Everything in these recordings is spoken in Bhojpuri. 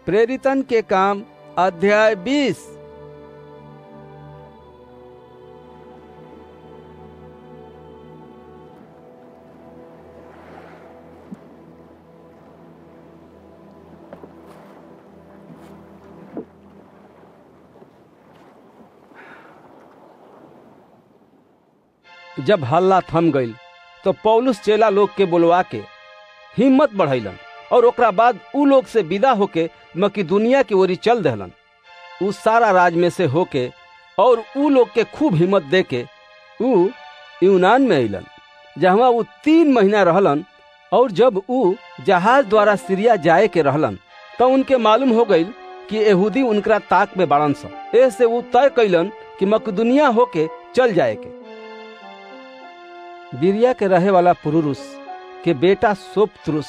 प्रेरितन के काम अध्याय 20। जब हल्ला थम गईल तो पौलुस चेला लोग के बुलवा के हिम्मत बढ़ैलन और ओकरा बाद उ लोग से विदा होके मकिदुनिया की ओरी चल दहलन। उ सारा राज में से होके और उ लोग के खूब हिम्मत दे के उ यूनान में अइलन, जहाँ उ 3 महीना रहलन। और जब उ जहाज द्वारा सीरिया जाए के रहलन तो उनके मालूम हो गईल कि यहूदी उनकरा ताक में बाड़न सन। ऐसे उ तय कैलन कि मकिदुनिया होके चल जाए के। बिरिया के रहे वाला पुरुरुस के बेटा सोपत्रुस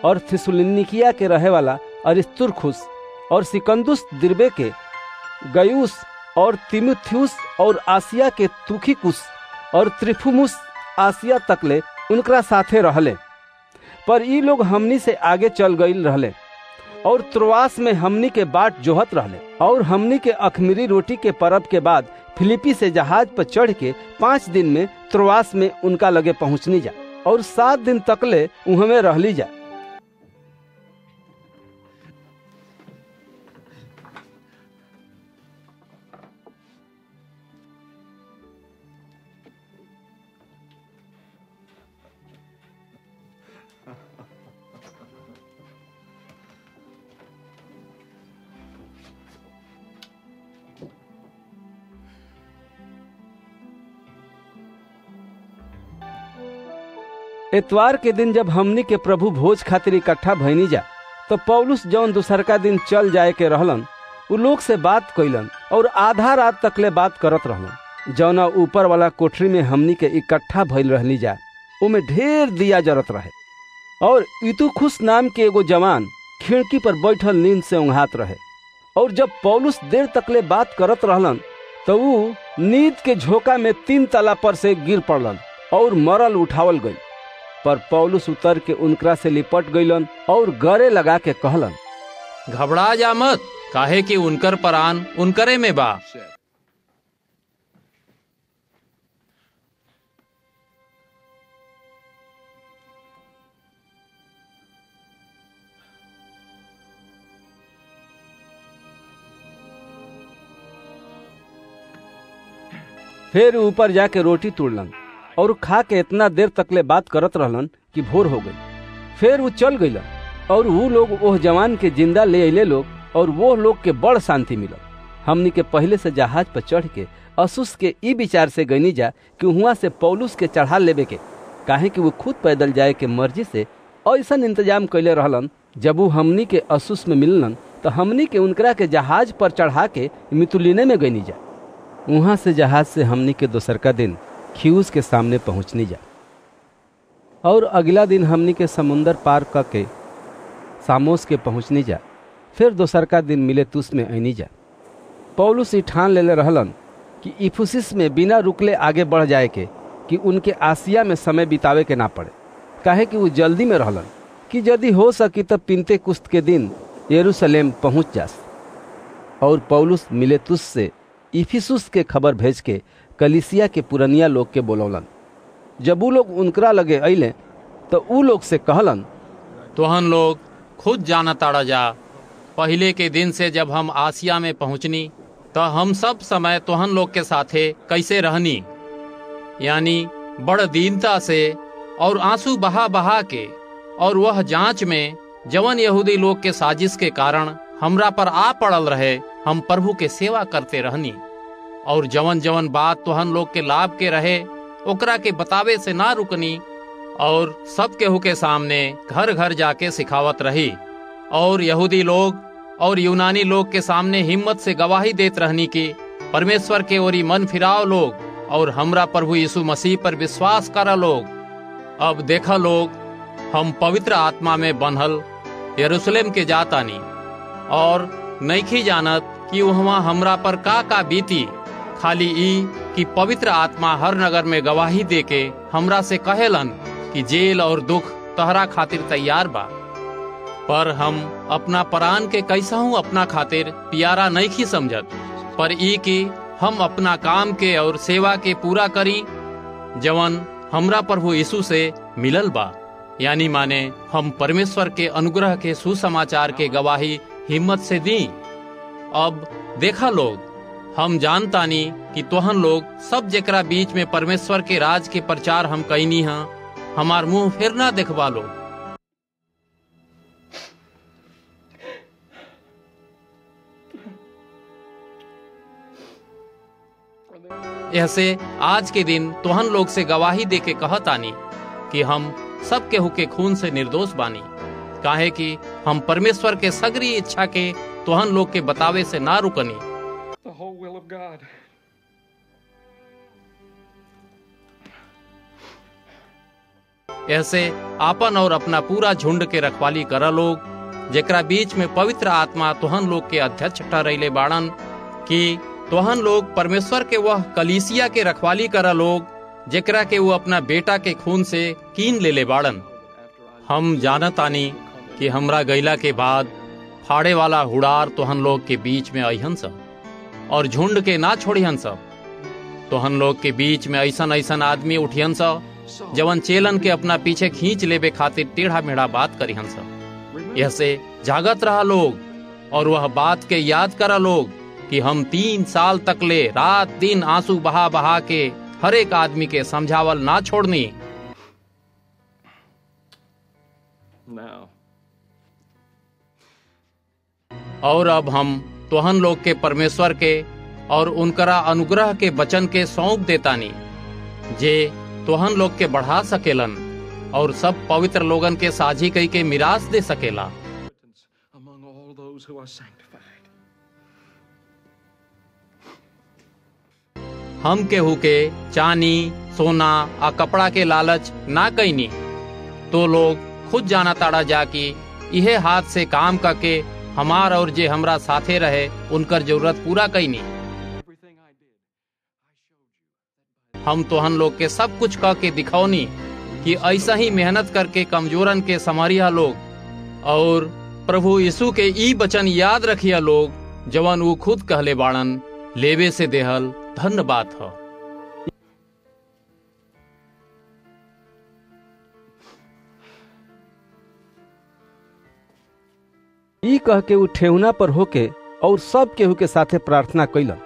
और थिस्सलुनीकिया के रहे वाला अरिस्तुर्खुस और सिकंदुस दिर्बे के गयुस और तीमुथियुस और आसिया के तुखिकुस और त्रिफुमुस आसिया तकले उनकरा साथे रहले। पर ई लोग हमनी से आगे चल गईल रहले और त्रोआस में हमनी के बाट जोहत रहले। और हमनी के अखमीरी रोटी के परब के बाद फिलिपी से जहाज पर चढ़ के 5 दिन में त्रोआस में उनका लगे पहुंचनी जा और 7 दिन तकले उहमे रहली जा। इतवार के दिन जब हमनी के प्रभु भोज खातिर इकट्ठा भइनी जा तो पौलुस जौन दूसरका दिन चल जाए के रहलन उ लोग से बात कैलन और आधा रात तकले बात करत रहलन। जौना ऊपर वाला कोठरी में हमनी के इकट्ठा भइल रहली जा उमे ढेर दिया जरत रहे। और इतुखुस नाम के एगो जवान खिड़की पर बैठल नींद से उंघात रहे। और जब पौलुस देर तकले बात करत रहलन तो उ नींद के झोंका में 3 तला पर से गिर पड़लन और मरल उठावल गई। पर पौलुस उतर के उनकरा से लिपट गईलन और गले लगा के कहलन, घबरा जा मत, काहे कि उनकर प्राण उनकरे में बा। फिर ऊपर जाके रोटी तोड़लन और खा के इतना देर तकले बात करत रहलन कि भोर हो गई। फिर वो चल गईलन और वो लोग ओह जवान के जिंदा ले अइले लोग और वो लोग के बड़ शांति मिलल। हमनी के पहले से जहाज पर चढ़ के असुस के ई विचार से गईनी जा कि हुआ से पौलुस के चढ़ा लेबे के, काहे कि वो खुद पैदल जाए के मर्जी से ऐसा इंतजाम कैले रहलन। जब वो हमनी के असुस में मिललन तो हमनी के उनकरा के जहाज पर चढ़ा के मितुलिने में गईनी जा। वहाँ से जहाज से हमनी के दोसरका दिन खियुस के सामने पहुँचनी जा और अगला दिन हमनी के समुंदर पार करके सामोस के पहुँचनी जा। फिर दोसरका दिन मिलेतुस में आईनी जा। पौलुस ठान लेले रहलन कि इफुसिस में बिना रुकले आगे बढ़ जाए के कि उनके आसिया में समय बितावे के ना पड़े, काहे कि वो जल्दी में रहलन कि यदि हो सकी तब पिन्तेकुस्त के दिन यरूशलेम पहुँच जास। और पौलुस मिलेतुस से इफिसुस के खबर भेज के कलीसिया के पुरनिया लोग के बोलौलन। जब उ लोग उनकरा लगे अइले तो उ लोग से कहलन, तोहन लोग खुद जाना ताड़ा जा, पहले के दिन से जब हम आसिया में पहुँचनी तो हम सब समय तोहन लोग के साथे कैसे रहनी, यानी बड़ दीनता से और आंसू बहा बहा के, और वह जांच में जवन यहूदी लोग के साजिश के कारण हमरा पर आ पड़ल रहे, हम प्रभु के सेवा करते रहनी। और जवन जवन बात तोहन लोग के लाभ के रहे ओकरा के बतावे से ना रुकनी, और सब केहू के सामने घर घर जाके सिखावत रही, और यहूदी लोग और यूनानी लोग के सामने हिम्मत से गवाही देत रहनी कि परमेश्वर के ओरी मन फिराव लोग और हमरा प्रभु यीशु मसीह पर विश्वास करा लोग। अब देखा लोग, हम पवित्र आत्मा में बंधल यरूशलेम के जातानी और नइखी जानत कि वहाँ हमरा पर का बीती, खाली ई कि पवित्र आत्मा हर नगर में गवाही दे के हमरा से कहेलन कि जेल और दुख तहरा खातिर तैयार बा। पर हम अपना प्राण के कैसा हूँ अपना खातिर प्यारा नहीं की समझत, पर ई कि हम अपना काम के और सेवा के पूरा करी जवन हमरा प्रभु यीशु से मिलल बा। यानी माने हम परमेश्वर के अनुग्रह के सुसमाचार के गवाही हिम्मत से दी। अब देखा लोग, हम जानतानी कि तोहन लोग सब जेकरा बीच में परमेश्वर के राज के प्रचार हम कईनी हा, हमार मुंह फिर ना देखवा लो। ऐसे आज के दिन तोहन लोग से गवाही दे के कहतानी कि हम सब केहू के खून से निर्दोष बानी, काहे कि हम परमेश्वर के सगरी इच्छा के तोहन लोग के बतावे से ना रुकनी। ऐसे आपन और अपना पूरा झुंड के रखवाली करा लोग, जेकरा बीच में पवित्र आत्मा तोहन लोग के अध्यक्ष ठहरैले बाड़न कि तोहन लोग परमेश्वर के वह कलीसिया के रखवाली करा लोग, जेकरा के वो अपना बेटा के खून से कीन ले ले बाड़न। हम जानतानी कि हमरा गैला के बाद फाड़े वाला हुड़ार तोहन लोग के बीच में अइहन सब और झुंड के ना छोड़िहन सब। तोहन लोग के बीच में ऐसन ऐसन आदमी उठिहन सब जवन चेलन के अपना पीछे खींच लेबे खातिर टेढ़ा मेढ़ा बात करिहन सब। ऐसे जागत रहा लोग और वह बात के याद करा लोग कि हम 3 साल तक ले रात दिन आंसू बहा बहा के हर एक आदमी के समझावल ना छोड़नी। और अब हम तोहन लोग के परमेश्वर के और उनकरा अनुग्रह के वचन के सौंप देतानी, जे तोहन लोग के बढ़ा सकेलन और सब पवित्र लोगन के साझी कई के मिरास दे सकेला। हम केहू के चानी सोना आ कपड़ा के लालच ना कईनी, तो लोग खुद जाना ताड़ा जा कि इहे हाथ से काम करके हमार और जे हमरा साथे रहे उनकर जरूरत पूरा कईनी। हम तोहन लोग के सब कुछ कह के दिखौनी कि ऐसा ही मेहनत करके कमजोरन के संभारिया लोग और प्रभु यीशु के ई वचन याद रखिया लोग जवन वो खुद कहले बाड़न, लेवे से देहल धन्य बात है। ई कह के उ ठेहुना पर होके और सब केहू के साथे प्रार्थना कैलन।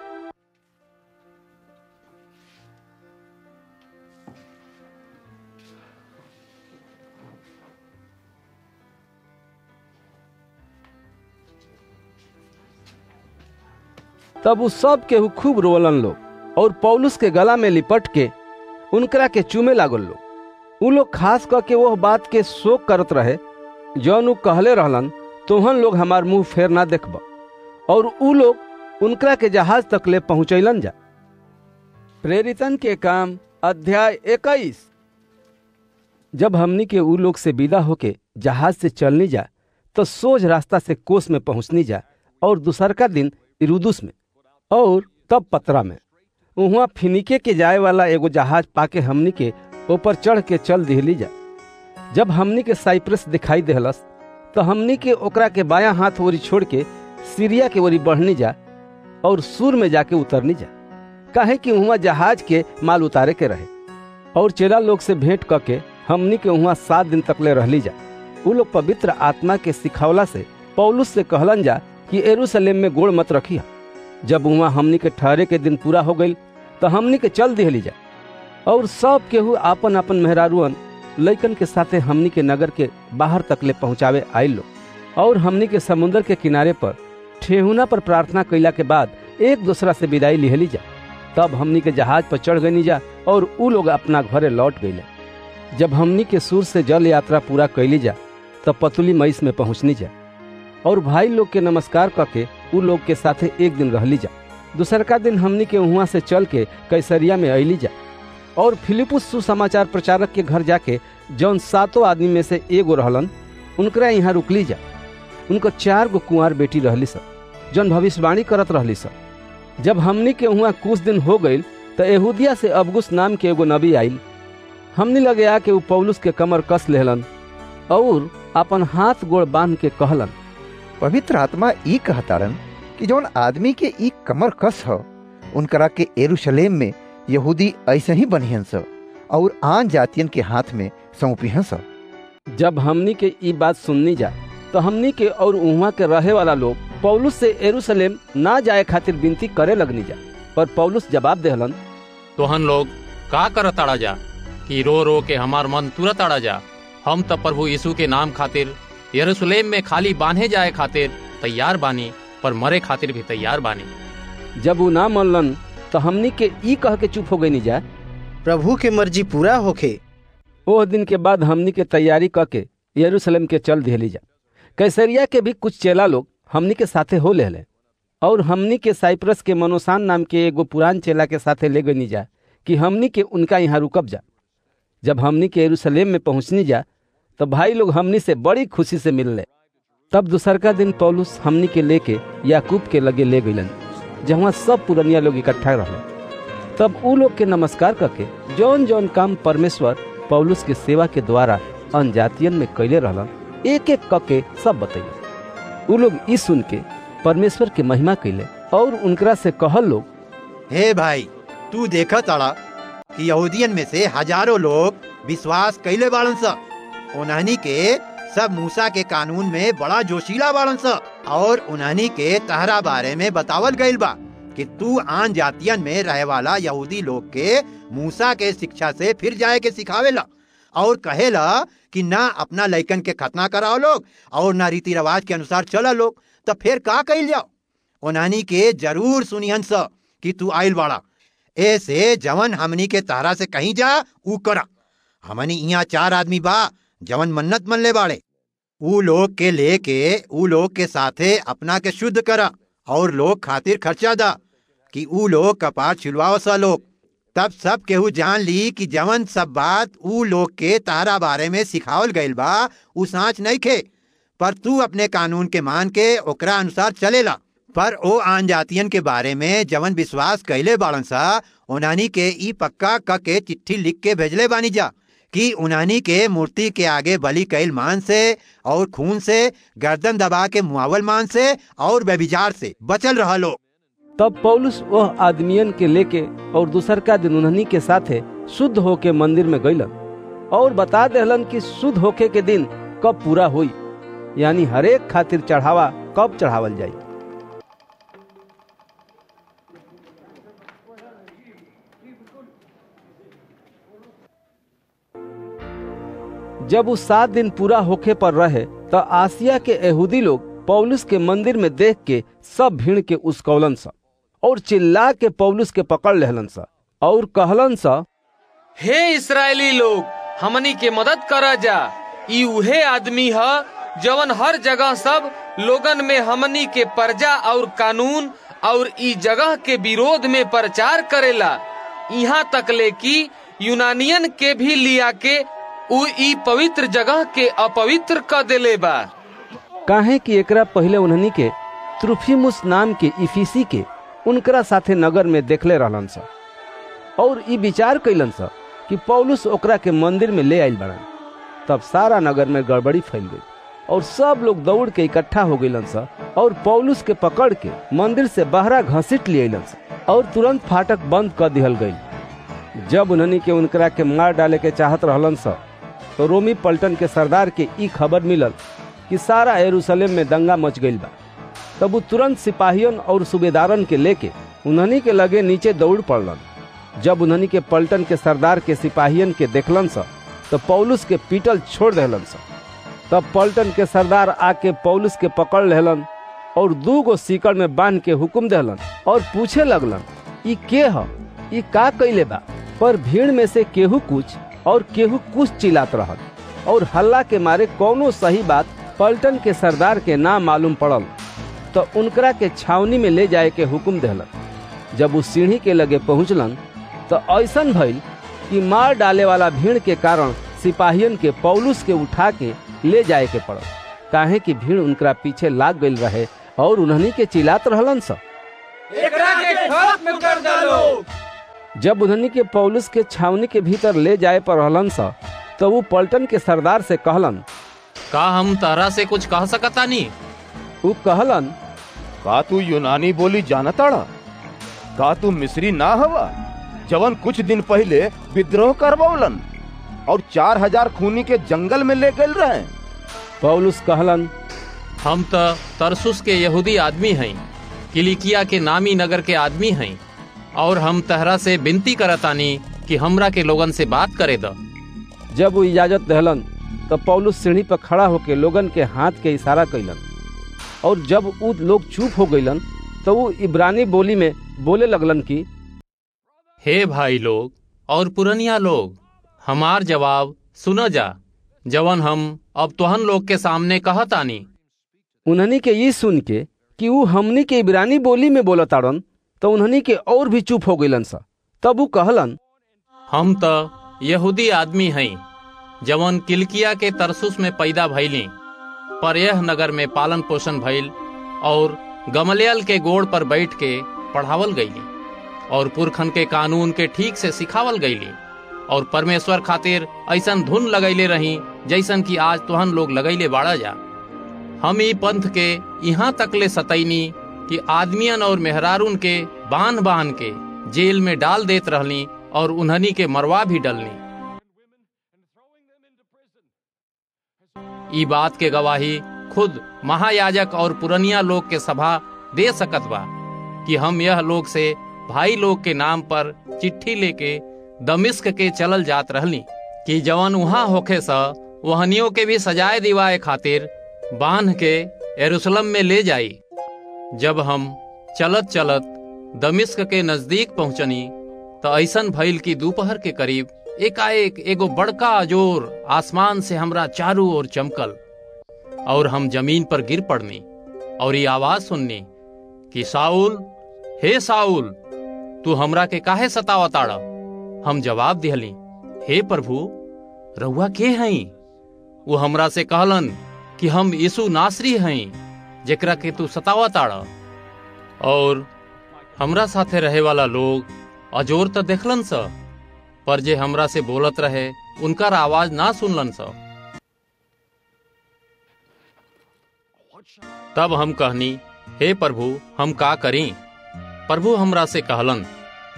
तब उ सब केहू खूब रोवलन लोग और पौलुस के गला में लिपट के उनकरा के चूमे लागल लोग। उ लोग खास करके वह बात के शोक करत रहे जौन उ कहले रहलन, तोहन लोग हमार मुंह फेर ना देखब। और उ लोग उनकरा के जहाज तक ले पहुंचैलन जा। प्रेरितन के काम अध्याय 21। जब हमनी के उ लोग से विदा होके जहाज से चलनी जा तो सोझ रास्ता से कोस में पहुंचनी जा और दूसरका दिन इरुदुस में और तब पतरा में। वहाँ फिनिके के जाए वाला एगो जहाज पाके हमनी के ऊपर चढ़ के चल दिहली जा। जब हमनी के साइप्रस दिखाई देहलस तो हमनी के ओकरा के बायां हाथ ओरी छोड़ के सीरिया के ओरी बढ़नी जा और सूर में जाके उतरनी जा, काहे कि वहाँ जहाज के माल उतारे के रहे। और चेला लोग से भेंट करके हमनी के वहाँ 7 दिन तक ले रहली जा। उ लोग पवित्र आत्मा के सिखावला से पौलुस से कहलन जा कि यरूशलेम में गोड़ मत रखी। जब वहाँ हमनी के ठहरे के दिन पूरा हो गई तो हमनी के चल दिहली जा और सब केहू आपन आपन मेहरारुअन लइकन के साथे हमनी के नगर के बाहर तक ले पहुँचावे आइल लो। और हमनी के समुद्र के किनारे पर ठेहुना पर प्रार्थना कैला के बाद एक दूसरा से विदाई लिहली जा। तब हमनी के जहाज पर चढ़ गई जा और उ लोग अपना घरे लौट गईले। जब हमनी के सूर से जल यात्रा पूरा कैली जा तब पतुली मैस में पहुँचनी जा और भाई लोग के नमस्कार करके उ लोग के साथे एक दिन रहली जा। दूसरका दिन हमनी के वहाँ से चल के कैसरिया में अइली जा और फिलिपुस सुसमाचार प्रचारक के घर जाके जौन 7 आदमी में से एगो रहलन उनकरा यहाँ रुकली जा। उनको 4 गो कुंवार बेटी रहली सब जौन भविष्यवाणी करत रहली सब। जब हमनी के वहाँ कुछ दिन हो गई तो यहूदिया से अबगुस नाम के एगो नबी आइल। हमनी लगे आके उ पौलुस के कमर कस लेहलन और अपन हाथ गोड़ बांध के कहलन, पवित्र आत्मा ई कहतारन कि जौन आदमी के ई कमर कस ह उनकरा के यरूशलेम में यहूदी ऐसे ही बनिहन स और आन जातियन के हाथ में सौंपिहन स। जब हमनी के ई बात सुननी जा तो हमनी के और उहाँ के रहे वाला लोग पौलुस से यरूशलेम ना जाए खातिर विनती करे लगनी जा। पर पौलुस जवाब देहलन, तोहन लोग का करत आड़ा जा कि रो रो के हमार मन तुरत आड़ा जा। हम तो प्रभु यीशु के नाम खातिर यरूशलेम में खाली बांधे जाए खातिर तैयार बानी, पर मरे खातिर भी तैयार बानी। जब वो ना मनलन तो हमनी के ई कह के चुप हो गई जा, प्रभु के मर्जी पूरा होखे। ओह दिन के बाद हमनी के तैयारी करके यरूशलेम के चल दिहली जा। कैसरिया के भी कुछ चेला लोग हमनी के साथे हो लेले और हमनी के साइप्रस के मनोसान नाम के एगो पुरान चेला के साथे ले गनी जा कि हमनी के उनका यहाँ रुकब जा। जब हमनी के यरूशलेम में पहुँचनी जा तो भाई लोग हमनी से बड़ी खुशी से मिलले। तब दूसरका दिन पौलुस हमनी के लेके याकूब के लगे ले गईलन, जहाँ सब पुरनिया लोग इकट्ठा रहे। तब उ लोग के नमस्कार करके जौन जौन काम परमेश्वर पौलुस के सेवा के द्वारा अनजातियन में कैले रहलन एक एक करके सब बतैले। उ लोग ई सुन के परमेश्वर के महिमा कैले और उनकरा से कहल लोग, हे भाई, तू देखा ताड़ा कि यहूदियन में से हजारों लोग विश्वास कैले बाड़न स। उन्हनी के सब मूसा के कानून में बड़ा जोशीला बाड़न स और उन्हनी के तहरा बारे में बतावल गइल बा कि तू आन जातियन में रहे वाला यहूदी लोग के मूसा के शिक्षा से फिर जाए के सिखावेला और कहेला कि ना अपना लइकन के खतना कराओ लोग और ना रीति रिवाज के अनुसार चला लोग। तो फिर का कइल जाओ? उन्हनी के जरूर सुनिहन स कि तू आइल बाड़ा। ऐसे जवन हमनी के तारा से कहीं जा ऊ करा। हमनी यहाँ 4 आदमी बा जवन मन्नत मन ले बाड़े। ऊ लोग के लेके ऊ लोग के साथे अपना के शुद्ध करा और लोग खातिर खर्चा दा कि ऊ लोग कपार छिलवाओ सा लोग। तब सब केहू जान ली कि जवन सब बात ऊ लोग के तारा बारे में सिखावल गइल बा ऊ साँच नहीं खे, पर तू अपने कानून के मान के ओकरा अनुसार चलेला। पर ओ आन जातियन के बारे में जवन विश्वास कैले बाड़न सा उन्हानी के ई पक्का क के चिट्ठी लिख के भेजले बानी जा कि उन्हानी के मूर्ति के आगे बलि कैल मान से और खून से, गर्दन दबा के मुआवल मान से और व्यभिचार से बचल रह लो। तब पौलुस वह आदमियन के लेके और दूसरका दिन उन्हनी के साथे शुद्ध होके मंदिर में गईलन और बता देहलन कि शुद्ध होके के दिन कब पूरा हुई, यानी हरेक खातिर चढ़ावा कब चढ़ावल जाई। जब उस 7 दिन पूरा होके पर रहे तो आसिया के यहूदी लोग पौलुस के मंदिर में देख के सब भीड़ के उसकौलन सा और चिल्ला के पौलुस के पकड़ लेहलन सा और कहलन सा, हे इस्राएली लोग, हमनी के मदद करा जा। ई उहे आदमी ह जवन हर जगह सब लोगन में हमनी के प्रजा और कानून और ई जगह के विरोध में प्रचार करेला। यहाँ तक ले कि यूनानियन के भी लिया के उ ई पवित्र जगह के अपवित्र क देले बा। काहे कि एकरा पहले उन्हनी के त्रुफिमुस नाम के इफिसी के उनकरा साथे नगर में देखले रहलन सा और ई विचार कैलन सा कि पौलुस ओकरा के मंदिर में ले आइल बड़न। तब सारा नगर में गड़बड़ी फैल गई और सब लोग दौड़ के इकट्ठा हो गईलन सा और पौलुस के पकड़ के मंदिर से बाहरा घसीट लियलन सा और तुरंत फाटक बंद कर दिहल गई। जब उन्हनी के उनकरा के मार डाले के चाहत रहलन सा तो रोमी पलटन के सरदार के ई खबर मिलल कि सारा यरूशलेम में दंगा मच गईल बा। तब वो तुरंत सिपाहियन और सूबेदारन के लेके उन्हनी के लगे नीचे दौड़ पड़लन। जब उन्हनी के पलटन के सरदार के सिपाहियन के देखलन सा तो पौलुस के पीटल छोड़ देहलन सा। तब पलटन के सरदार आके पौलुस के पकड़ लेहलन और 2 गो सीकड़ में बांध के हुक्म देहलन और पूछे लगलन, ई के ह? ई का कैले बा? पर भीड़ में से केहू कुछ और केहू कुछ चिल्लात रहल और हल्ला के मारे कौनो सही बात पलटन के सरदार के ना मालूम पड़ल तो उनकरा के छावनी में ले जाए के हुक्म देहलन। जब उस सीढ़ी के लगे पहुंचलन तो ऐसन भइल कि मार डाले वाला भीड़ के कारण सिपाहियन के पौलुस के उठा के ले जाए के पड़ल, काहे कि भीड़ उनकरा पीछे लाग गईल रहे और उन्हनी के चिल्लात रहलन सा, एकरा के खत्म कर डालो। जब उन्हनी के पौलुस के छावनी के भीतर ले जाए पर रहलन सा तो वो पलटन के सरदार से कहलन, का हम तहरा से कुछ कह सकतानी? ऊ कहलन, का तू यूनानी बोली जानताड़ा? का तू मिस्री ना हवा जवन कुछ दिन पहले विद्रोह करवौलन और 4000 खूनी के जंगल में ले गए रहे? पौलुस कहलन, हम तो तरसुस के यहूदी आदमी हैं, किलिकिया के नामी नगर के आदमी हैं, और हम तहरा से विनती करतानी कि हमरा के लोगन से बात करे द। जब वो इजाजत दहलन तब पौलुस सीढ़ी पर खड़ा होके लोगन के हाथ के इशारा कैलन, और जब वो लोग चुप हो गईलन तो वो इब्रानी बोली में बोले लगलन कि हे भाई लोग और पुरनिया लोग, हमार जवाब सुनो जा, जवन हम अब तुहन लोग के सामने कहतानी। उन्हनी के ये सुन के कि वो हमनी के इब्रानी बोली में बोलताड़न तो उन्हनी के और भी चुप हो गईलन सा। तब वो कहलन, हम तो यहूदी आदमी हैं, जवन किलिकिया के तरसुस में पैदा भइली, पर यह नगर में पालन पोषण भइल और गमलियल के गोड़ पर बैठ के पढ़ावल गईली और पुरखन के कानून के ठीक से सिखावल गईली और परमेश्वर खातिर ऐसन धुन लगैले रही जैसन कि आज तुहन लोग लगैले बाड़ा जा। हम ई पंथ के यहाँ तक ले सतैनी कि आदमियन और मेहरारून के बांध बांध के जेल में डाल देत रहली और उन्हनी के मरवा भी डलनी। ई बात के गवाही खुद महायाजक और पुरनिया लोग के सभा दे सकत बा कि हम यह लोग से भाई लोग के नाम पर चिट्ठी लेके दमिश्क के चलल जात रहली कि जवन वहाँ होखे सा वहनियों के भी सजाए दिवाए खातिर बांध के यरूशलेम में ले जाई। जब हम चलत चलत दमिश्क के नजदीक पहुंचनी तो ऐसन भइल कि दोपहर के करीब एकाएक एगो बड़का अजोर आसमान से हमरा चारों ओर चमकल और हम जमीन पर गिर पड़नी और ये आवाज सुननी कि साउल, हे साउल, तू हमरा के काहे सतावताड़ा? हम जवाब दिहली, हे प्रभु, रउआ के हई? वो हमरा से कहलन कि हम यीशु नासरी हई, जेकरा के तू सतावताड़ा। और हमरा साथे रहे वाला लोग अजोर तो देखलन सा, पर जे हमरा से बोलत रहे उनकर आवाज ना सुनलन सा। तब हम कहनी, हे प्रभु, हम का करी? प्रभु हमरा से कहलन,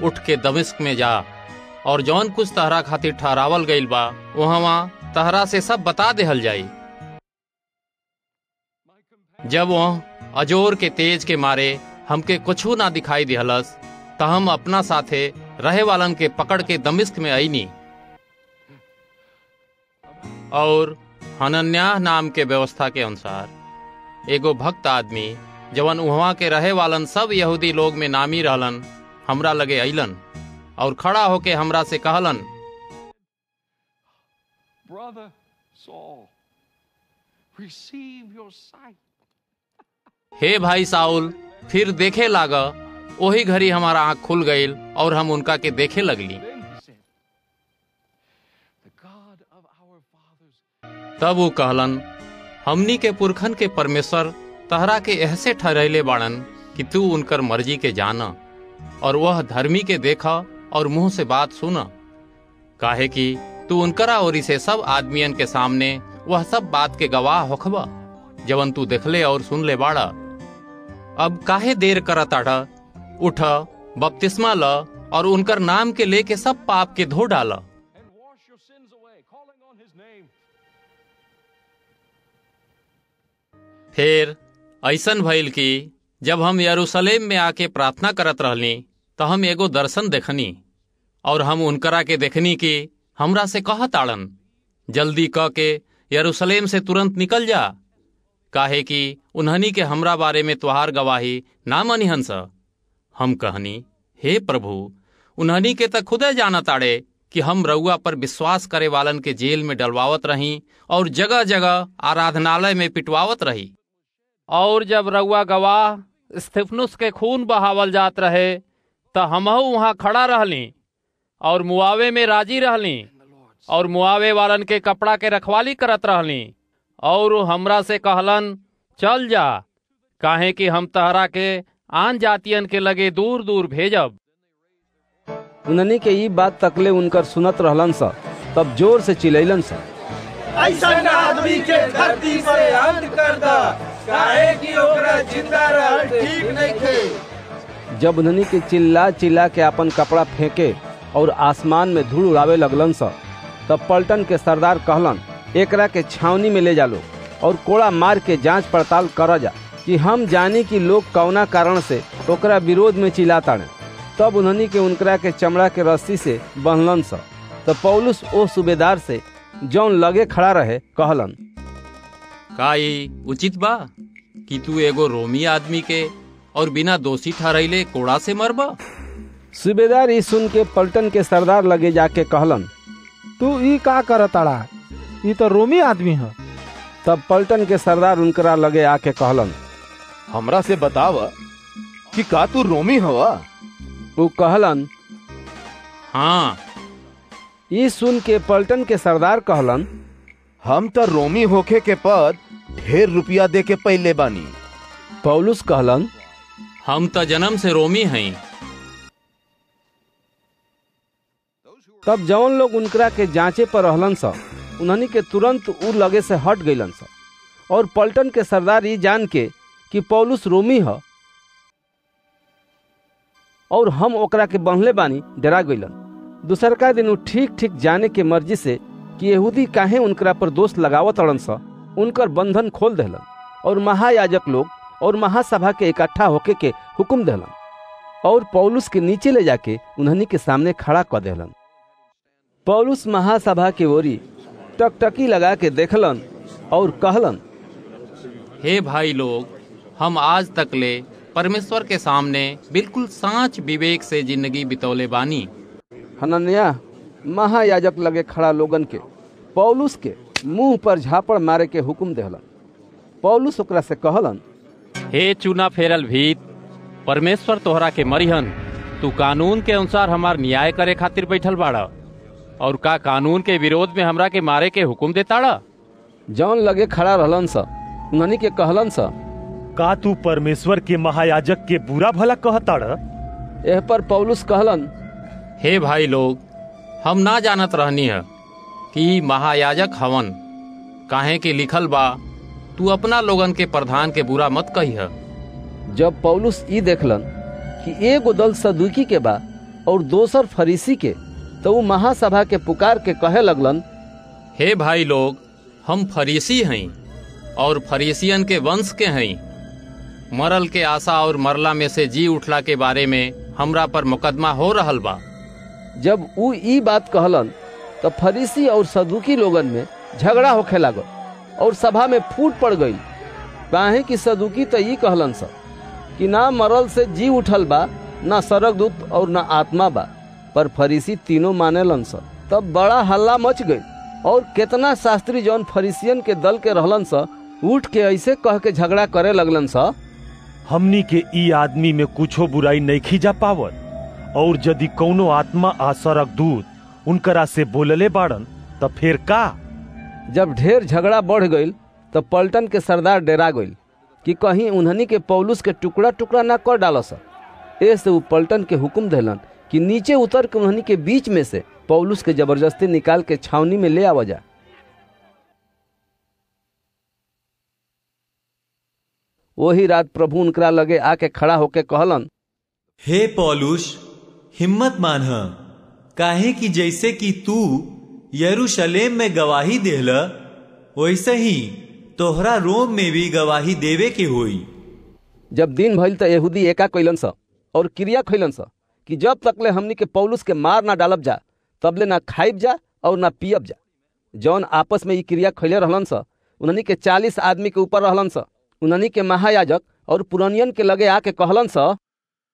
उठ के दमिश्क में जा और जौन कुछ तहरा खातिर ठहरावल गईल बा वहाँ तहरा से सब बता देहल जाई। जब वह अजोर के तेज के मारे हमके कुछू ना दिखाई दिहलस त हम अपना साथे रहे वालन के पकड़ के दमिश्क में आईनी और हनन्याह नाम के व्यवस्था के अनुसार एगो भक्त आदमी जवन उहवा के रहे वालन सब यहूदी लोग में नामी रहलन हमरा लगे अइलन और खड़ा होके हमरा से कहलन, Brother Saul, receive your sight. हे भाई साउल, फिर देखे लागा। वही घड़ी हमारा आँख खुल गईल और हम उनका के देखे लगली। Then he said, the God of our fathers. तब वो कहलन, हमनी के पुरखन के परमेश्वर तहरा के ऐसे ठहरैले बाड़न कि तू उनकर मर्जी के जाना और वह धर्मी के देखा और मुंह से बात सुना, काहे कि तू उनकरा ओरी से सब आदमियन के सामने वह सब बात के गवाह होखबा जवन तू देखले और सुन ले बाड़ा। अब काहे देर करत आड़ा? उठ, बपतिस्मा ल और उनकर नाम के लेके सब पाप के धो डाला। And wash your sins away, calling on his name. फिर ऐसन भइल कि जब हम यरूशलेम में आके प्रार्थना करत रहली तो हम एगो दर्शन देखनी और हम उनकरा के देखनी कि हमरा से कहत आड़न, जल्दी क के यरूशलेम से तुरंत निकल जा, काहे कि उन्हनी के हमरा बारे में तुहार गवाही ना मनिहन सा। हम कहनी, हे प्रभु, उन्हनी के तक खुदे जानत आड़े कि हम रउआ पर विश्वास करे वालन के जेल में डलवावत रही और जगह जगह आराधनालय में पिटवावत रही। और जब रउआ गवाह स्तिफनुस के खून बहावल जात रहे तो हमहू वहाँ खड़ा रहली और मुआवे में राजी रहली और मुआवे वालन के कपड़ा के रखवाली करत रहली और हमरा से कहलन, चल जा, काहे कि हम तहरा के आन जातियन के लगे दूर दूर भेजब। उन्हनी के ई बात तकले उनकर सुनत रहलन सा, तब जोर से चिल्लैलन सा, ऐसा आदमी के धरती से अंत कर दा, काहे कि ओकरा जिंदा रहल ठीक नहीं थे। जब उन्हनी के चिल्ला चिल्ला के अपन कपड़ा फेंके और आसमान में धूल उड़ावे लगलन सा, तब पलटन के सरदार कहलन, एकरा के छावनी में ले जालो और कोड़ा मार के जांच पड़ताल करा जा कि हम जानी कि लोग कौना कारण से ओकरा विरोध में चिल्लाताड़े। तब उन्हनी के उनकरा के चमड़ा के रस्सी से बंधलन सा। तब पौलुस ओ सूबेदार से जौन लगे खड़ा रहे कहलन, का ई उचित बा कि तू एगो रोमी आदमी के और बिना दोषी ठहरैले कोड़ा से मरबा? सूबेदार ई सुन के पलटन के सरदार लगे जाके कहलन, तू ई का करताड़ा, ई तो रोमी आदमी है। तब पलटन के सरदार उनकरा लगे आके कहलन, हमरा से बताव कि का तू रोमी हवा? वो कहलन, हाँ। ई सुन के पलटन के सरदार कहलन, हम तो रोमी होखे के पद ढेर रुपया दे के पहले बानी। पौलुस कहलन, हम तो जन्म से रोमी हैं। तब जौन लोग उनकरा के जांचे पर रहलन सा, उन्हनी के तुरंत उ लगे से हट गईलन सा। और पलटन के सरदार ई जान के कि पौलुस रोमी है और हम ओकरा के बंधले बानी, डरा गईलन। दूसरका दिन उ ठीक ठीक जाने के मर्जी से कि यहूदी काहे उनकरा पर दोष लगावत अड़न सा, उनकर बंधन खोल देहलन और महायाजक लोग और महासभा के इकट्ठा होके के हुक्म देहलन और पौलुस के नीचे ले जाके उन्हनी के सामने खड़ा कर देहलन। पौलुस महासभा के ओरी टकटकी लगा के देखलन और कहलन, हे भाई लोग, हम आज तक ले परमेश्वर के सामने बिल्कुल सांच विवेक से जिंदगी बितौले बानी। हनन्याह महायाजक लगे खड़ा लोगन के पौलुस के मुंह पर झापड़ मारे के हुक्म देहलन। पौलुस ओकरा से कहलन, हे चुना फेरल भीत, परमेश्वर तोहरा के मरिहन, तू कानून के अनुसार हमार न्याय करे खातिर बैठल बाड़ा और का कानून के विरोध में हमरा के मारे के हुक्म देताड़ा? जौन लगे खड़ा रहलन सा, उन्हनी के कहलन सा, का तू परमेश्वर के महायाजक के बुरा भला कहताड़ा? एह पर पौलुस कहलन, हे भाई लोग, हम ना जानत रहनी है कि महायाजक हवन, काहे के लिखल बा, तू अपना लोगन के प्रधान के बुरा मत कही है। जब पौलुस ई देखलन कि एगो दल सदुकी के बा और दोसर फरीसी के, तो वो महासभा के पुकार के कहे लगलन, हे भाई लोग, हम फरीसी हैं और फरीसियन के वंश के हैं। मरल के आशा और मरला में से जी उठला के बारे में हमरा पर मुकदमा हो रहल बा। जब ऊ ई बात कहलन तो फरीसी और सदुकी लोगन में झगड़ा होखे लागल और सभा में फूट पड़ गई। काहे कि सदुकी तो ई कहलन सा कि ना मरल से जी उठल बा, ना स्वर्गदूत और ना आत्मा बा, पर फरीसी तीनों मानेलन सा। तब बड़ा हल्ला मच गई और केतना शास्त्री जौन फरीसियन के दल के रहलन सा, उठ के ऐसे कह के झगड़ा करे लगलन सा, हमनी के ई आदमी में कुछो बुराई नहीं खींचा पावत, और यदि कौनो आत्मा आ स्वर्गदूत उनकरा से बोलले बाड़न तब फिर का? जब ढेर झगड़ा बढ़ गई तब पलटन के सरदार डेरा गई कि कहीं उन्हनी के पौलुस के टुकड़ा टुकड़ा ना कर डालो सा। ऐसे वो पलटन के हुक्म देलन कि नीचे उतर के उन्हनी के बीच में से पौलुस के जबरदस्ती निकाल के छावनी में ले आवा जा। वही रात प्रभु उनकरा लगे आके खड़ा होके कहलन, हे पौलुस, हिम्मत मानह, काहे कि जैसे कि तू यरूशलेम में गवाही देहला, वैसे ही तोहरा रोम में भी गवाही देवे के होई। जब दिन भइल त यहूदी एका कैलन सा और क्रिया खैलन सा कि जब तकले हमनी के पौलुस के मार ना डालब जा, तबले ना खाइब जा और ना पियब जा। जौन आपस में ई क्रिया खैले रहलन सा, उन्हनी के 40 आदमी के ऊपर रहलन सा। उन्हनी के महायाजक और पुरानियन के लगे आके कहलन सा,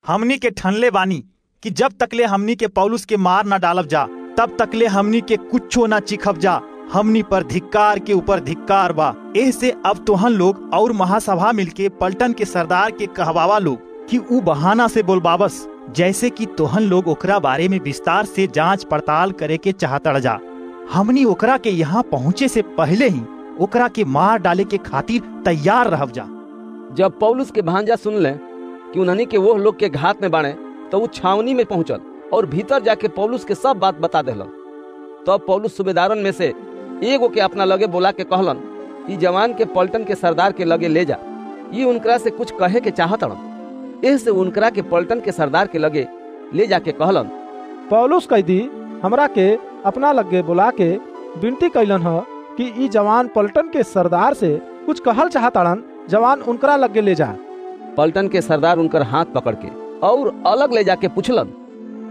हमनी के ठनले बानी कि जब तकले हमनी के पौलुस के मार ना डालब जा, तब तकले हमनी के कुछो ना चिखब जा। हमनी पर धिक्कार के ऊपर धिक्कार बा। ऐसे अब तोहन लोग और महासभा मिलके पलटन के सरदार के कहवावा लोग कि ऊ बहाना से बोलबाबस, जैसे कि तोहन लोग ओकरा बारे में विस्तार से जांच पड़ताल करे के चाहतड़ जा। हमनी ओकरा के यहाँ पहुँचे से पहले ही ओकरा के मार डाले के खातिर तैयार रहब जा। जब पौलुस के भांजा सुन ले कि उन्हनी के वो लोग के घात में बाणे, तो वो छावनी में पहुंचल और भीतर जाके पौलुस के सब बात बता देलन। तब पौलुस सूबेदारन में से एगो के अपना लगे बोला के कहलन, ई जवान के पलटन के सरदार के लगे ले जा, ये उनकरा से कुछ कहे के चाहत अड़न। एह से उनकरा के पलटन के सरदार के लगे ले जाके कहलन, पौलुस कैदी हमरा के अपना लगे बुला के विनती कैलन ह कि ई जवान पलटन के सरदार से कुछ कहल चाहताड़न, जवान उनकरा लगे ले जा। पलटन के सरदार उनकर हाथ पकड़ के और अलग ले जाके पूछलन,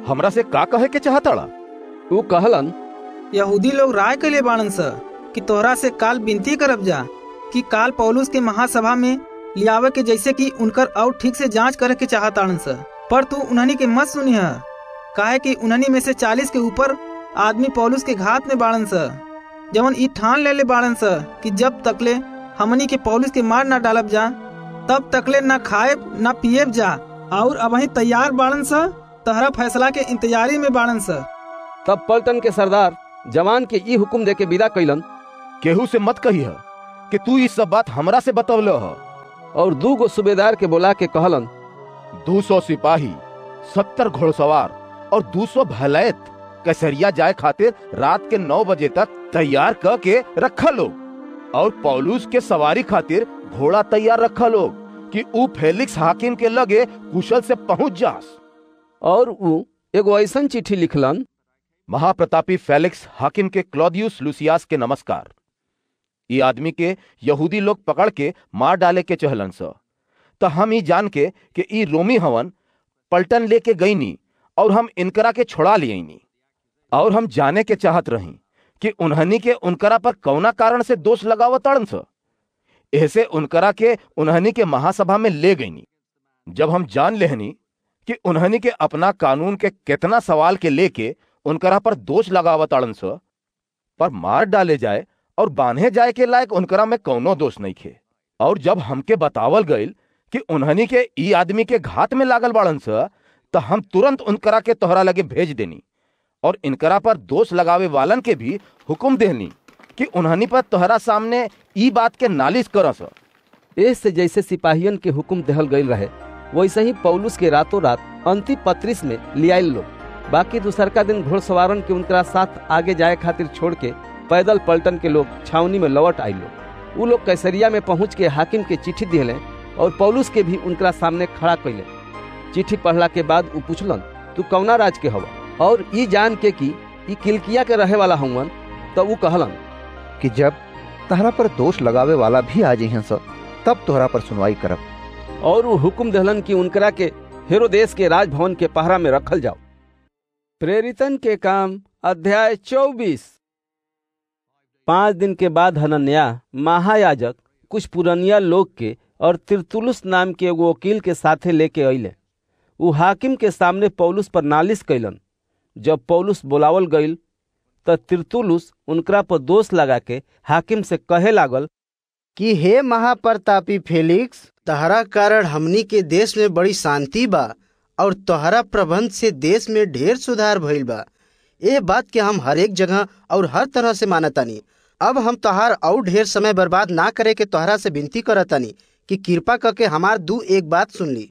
हमरा से का कहे के चाहताड़ा? वो कहलन, यहूदी लोग राय के लिए बाणन स कि तोहरा से काल विनती करब जा कि काल पौलुस के महासभा में लियावे के, जैसे कि उनकर और ठीक से जांच करे के चाहताड़न स। पर तू उन्हनी के मत सुनी है, काहे कि उन्हनी में से 40 के ऊपर आदमी पौलुस के घात में बाणन स, जवन ई ठान ले बाणन स कि जब तकले हमनी के पौलुस के मार ना डालब जा तब तकले ना खाए ना पिएब जा, और अब ही तैयार बाणन स, तहरा फैसला के इंतजारी में बाणन स। तब पलटन के सरदार जवान के ई हुक्म दे के विदा कैलन, केहू से मत कही है कि तू इस सब बात हमरा से बतवल ह। और 2 गो सूबेदार के बोला के कहलन, 200 सिपाही, 70 घोड़सवार और 200 भलैत कैसरिया जाए खातिर रात के 9 बजे तक तैयार क के रखा लोग, और पौलुस के सवारी खातिर घोड़ा तैयार रखा लोग कि ऊ फेलिक्स हाकिम के लगे कुशल से पहुंच जास। और ऊ एगो ऐसन चिट्ठी लिखलन, महाप्रतापी फेलिक्स हाकिम के क्लौदियुस लूसियास के नमस्कार। ये आदमी के यहूदी लोग पकड़ के मार डाले के चहलन स, तो हम ई जान के कि ई रोमी हवन पलटन लेके गईनी और हम इनकरा के छोड़ा लियनी, और हम जाने के चाहत रही कि उन्हनी के उनकरा पर कौना कारण से दोष लगावतड़न स। ऐसे उनकरा के उन्हनी के महासभा में ले गईनी। जब हम जान लेहनी कि उन्हनी के अपना कानून के कितना सवाल के लेके उनकरा पर दोष लगावतड़न स, पर मार डाले जाए और बांधे जाए के लायक उनकरा में कौनो दोष नहीं खे। और जब हमके बतावल गईल कि उन्हनी के ई आदमी के घात में लागल बाड़न स, तो हम तुरंत उनकरा के तोहरा लगे भेज देनी, और इनकरा पर दोष लगावे वालन के भी हुक्म देनी कि उन्हनी पर तोहरा सामने ई बात के नालिश करस। एह से जैसे सिपाहियन के हुक्म देहल गईल रहे, वैसे ही पौलुस के रातों रात अंतिपत्रिस में लियाइल लोग। बाकी दूसरका दिन घोड़सवारन के उनकरा साथ आगे जाए खातिर छोड़ के पैदल पलटन के लोग छावनी में लौट आई लोग। उ लोग कैसरिया में पहुंच के हाकिम के चिट्ठी दिले और पौलुस के भी उनकरा सामने खड़ा कैले। चिट्ठी पढ़ला के बाद उ पूछलन, तू कौना राज के हवा? और ई जान के कि ई किलकिया के रहे वाला हुवन, तो उ कहलन कि जब तहरा पर दोष लगावे वाला भी आ जाइहन स, तब तोहरा पर सुनवाई करब। और वो हुक्म देहलन कि उनकरा के हेरोदेस के राजभवन के पहरा में रखल जाओ। प्रेरितन के काम अध्याय 24। 5 दिन के बाद हनन्याह महायाजक कुछ पुरनिया लोग के और तिरतुलुस नाम के एगो वकील के साथे लेके अइले। उ हाकिम के सामने पौलुस पर नालिश कैलन। जब पौलुस बुलावल गईल त तिरतुलुस उनकरा पर दोष लगा के हाकिम से कहे लागल कि हे महाप्रतापी फेलिक्स, तहरा कारण हमनी के देश में बड़ी शांति बा और तोहरा प्रबंध से देश में ढेर सुधार भइल बा। ये बात के हम हर एक जगह और हर तरह से मानतानी। अब हम तोहार और ढेर समय बर्बाद ना करे के तोहरा से विनती करतानी कि कृपा करके हमार 2-1 बात सुन ली।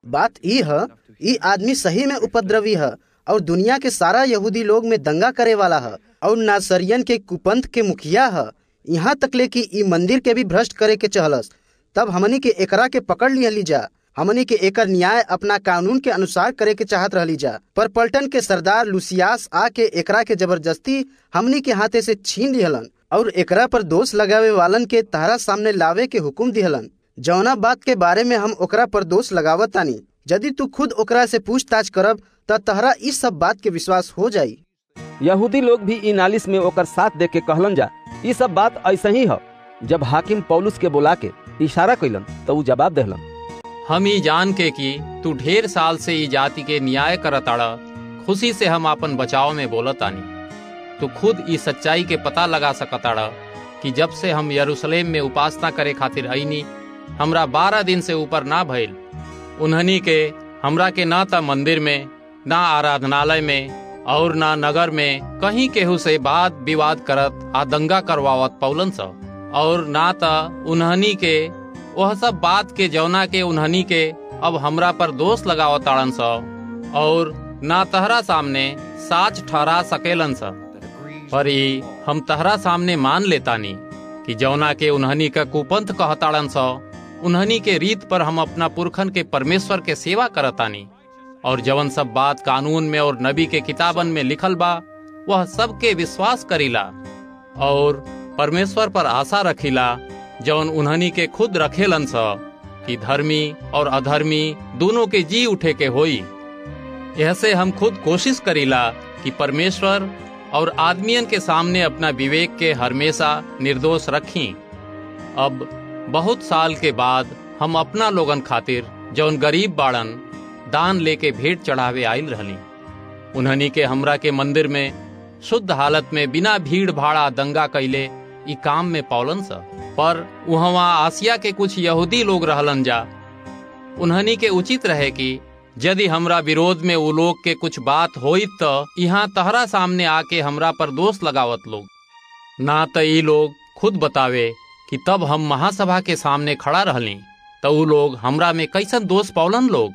बात ई आदमी सही में उपद्रवी है और दुनिया के सारा यहूदी लोग में दंगा करे वाला है और नासरियन के कुपंथ के मुखिया है। यहाँ तकले कि ई मंदिर के भी भ्रष्ट करे के चहलस। तब हमनी के एकरा के पकड़ लिहली जा। हमनी के एकर न्याय अपना कानून के अनुसार करे के चाहत रहली जा, पर पलटन के सरदार लूसियास आके एकरा के जबरदस्ती हमनी के हाथे से छीन लिहलन और एकरा पर दोष लगावे वालन के तहरा सामने लावे के हुक्म दिहलन। जौना बात के बारे में हम ओकरा पर दोष लगावत तानी, यदि तू खुद ओकरा से पूछताछ करब त तहरा इस सब बात के विश्वास हो जाई। यहूदी लोग भी ई नालिश में ओकर साथ दे के कहलन जा, ई सब बात ऐसा ही है। जब हाकिम पौलुस के बुला के इशारा कैलन तो उ जवाब देहलन, हम ई जान के कि तू ढेर साल से ई जाति के न्याय करताड़ा, खुशी से हम अपन बचाव में बोलतानी। तू खुद ई सच्चाई के पता लगा सकताड़ा कि जब से हम यरूशलेम में उपासना करे खातिर आईनी, हमरा 12 दिन से ऊपर ना भइल। उन्हनी के हमरा के ना त मंदिर में, ना आराधनालय में और ना नगर में कहीं केहू से बात विवाद करत आ दंगा करवावत पौलन स, और ना त उन्हनी के वह सब बात के जौना के उन्हनी के अब हमरा पर दोष लगावत ताड़न स, और ना तहरा सामने साच ठहरा सकेलन स। पर ई हम तहरा सामने मान लेतानी कि जौना के उन्हनी का कुपंथ कहताड़न सो उन्हनी के रीत पर हम अपना पुरखन के परमेश्वर के सेवा करतानी, और जवन सब बात कानून में और नबी के किताबन में लिखल बा वह सबके विश्वास करीला और परमेश्वर पर आशा रखीला जौन उन्हनी के खुद रखेलन स कि धर्मी और अधर्मी दोनों के जी उठे के होई। ऐसे हम खुद कोशिश करीला कि परमेश्वर और आदमियन के सामने अपना विवेक के हमेशा निर्दोष रखी। अब बहुत साल के बाद हम अपना लोगन खातिर जौन गरीब बाड़न दान लेके भेंट चढ़ावे आइल रहली। उन्हनी के हमरा के मंदिर में शुद्ध हालत में बिना भीड़ भाड़ा दंगा कैले ई काम में पौलन सा, पर वहाँ आसिया के कुछ यहूदी लोग रहलन जा। उन्हनी के उचित रहे कि यदि हमरा विरोध में वो लोग के कुछ बात होई तो यहाँ तहरा सामने आके हमरा पर दोष लगावत लोग, ना तो ई लोग खुद बतावे कि तब हम महासभा के सामने खड़ा रहली तो वो लोग हमरा में कैसन दोष पौलन लोग।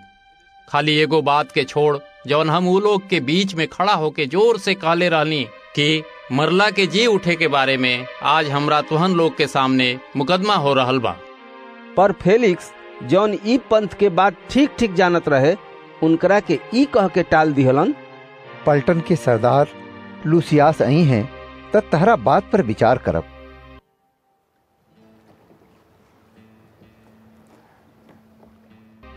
खाली एगो बात के छोड़ जौन हम वो लोग के बीच में खड़ा होके जोर से कहले रहली कि मरला के जी उठे के बारे में आज हमरा तुहन लोग के सामने मुकदमा हो रहल बा। पर फेलिक्स जौन ई पंथ के बात ठीक ठीक जानत रहे उनकरा के ई कह के टाल दिहलन, पलटन के सरदार लूसियास आई हैं त तहरा बात पर विचार करब।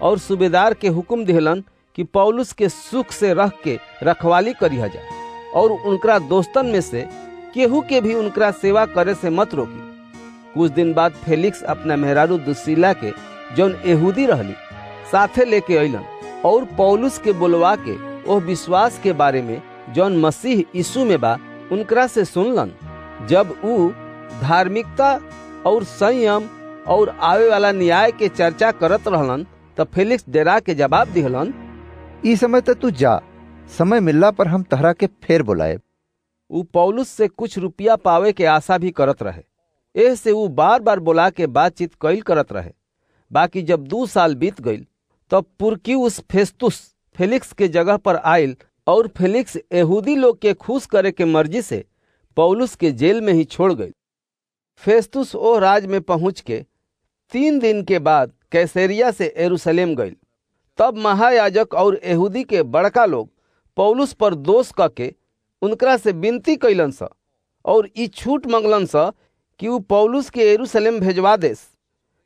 और सूबेदार के हुक्म दिहलन कि पौलुस के सुख से रख के रखवाली करिया जा और उनकरा दोस्तन में से केहू के भी उनकरा सेवा करे से मत रोकी। कुछ दिन बाद फेलिक्स अपना मेहरारू दुस्सिला के जौन यहूदी रहली साथे लेके अइलन और पौलुस के बोलवा के ओह विश्वास के बारे में जौन मसीह यीशु में बा उनकरा से सुनलन। जब ऊ धार्मिकता और संयम और आवे वाला न्याय के चर्चा करत रहलन तब फेलिक्स डेरा के जवाब दिहलन, ई समय तक तू जा, समय मिलला पर हम तहरा के फेर बुलाए। ऊ पौलुस से कुछ रुपया पावे के आशा भी करत रहे, एह से ऊ बार बार बुला के बातचीत कैल करत रहे। बाकी जब 2 साल बीत गईल तब पुरकियुस फेस्तुस फेलिक्स के जगह पर आयल और फेलिक्स यहूदी लोग के खुश करे के मर्जी से पौलुस के जेल में ही छोड़ गई। फेस्तुस ओ राज में पहुंच के 3 दिन के बाद कैसरिया से यरूशलेम गई। तब महायाजक और यहूदी के बड़का लोग पौलुस पर दोष करके उनकरा से विनती कैलन सा और ई छूट मंगलन सा कि ऊ पौलुस के यरूशलेम भेजवा देस,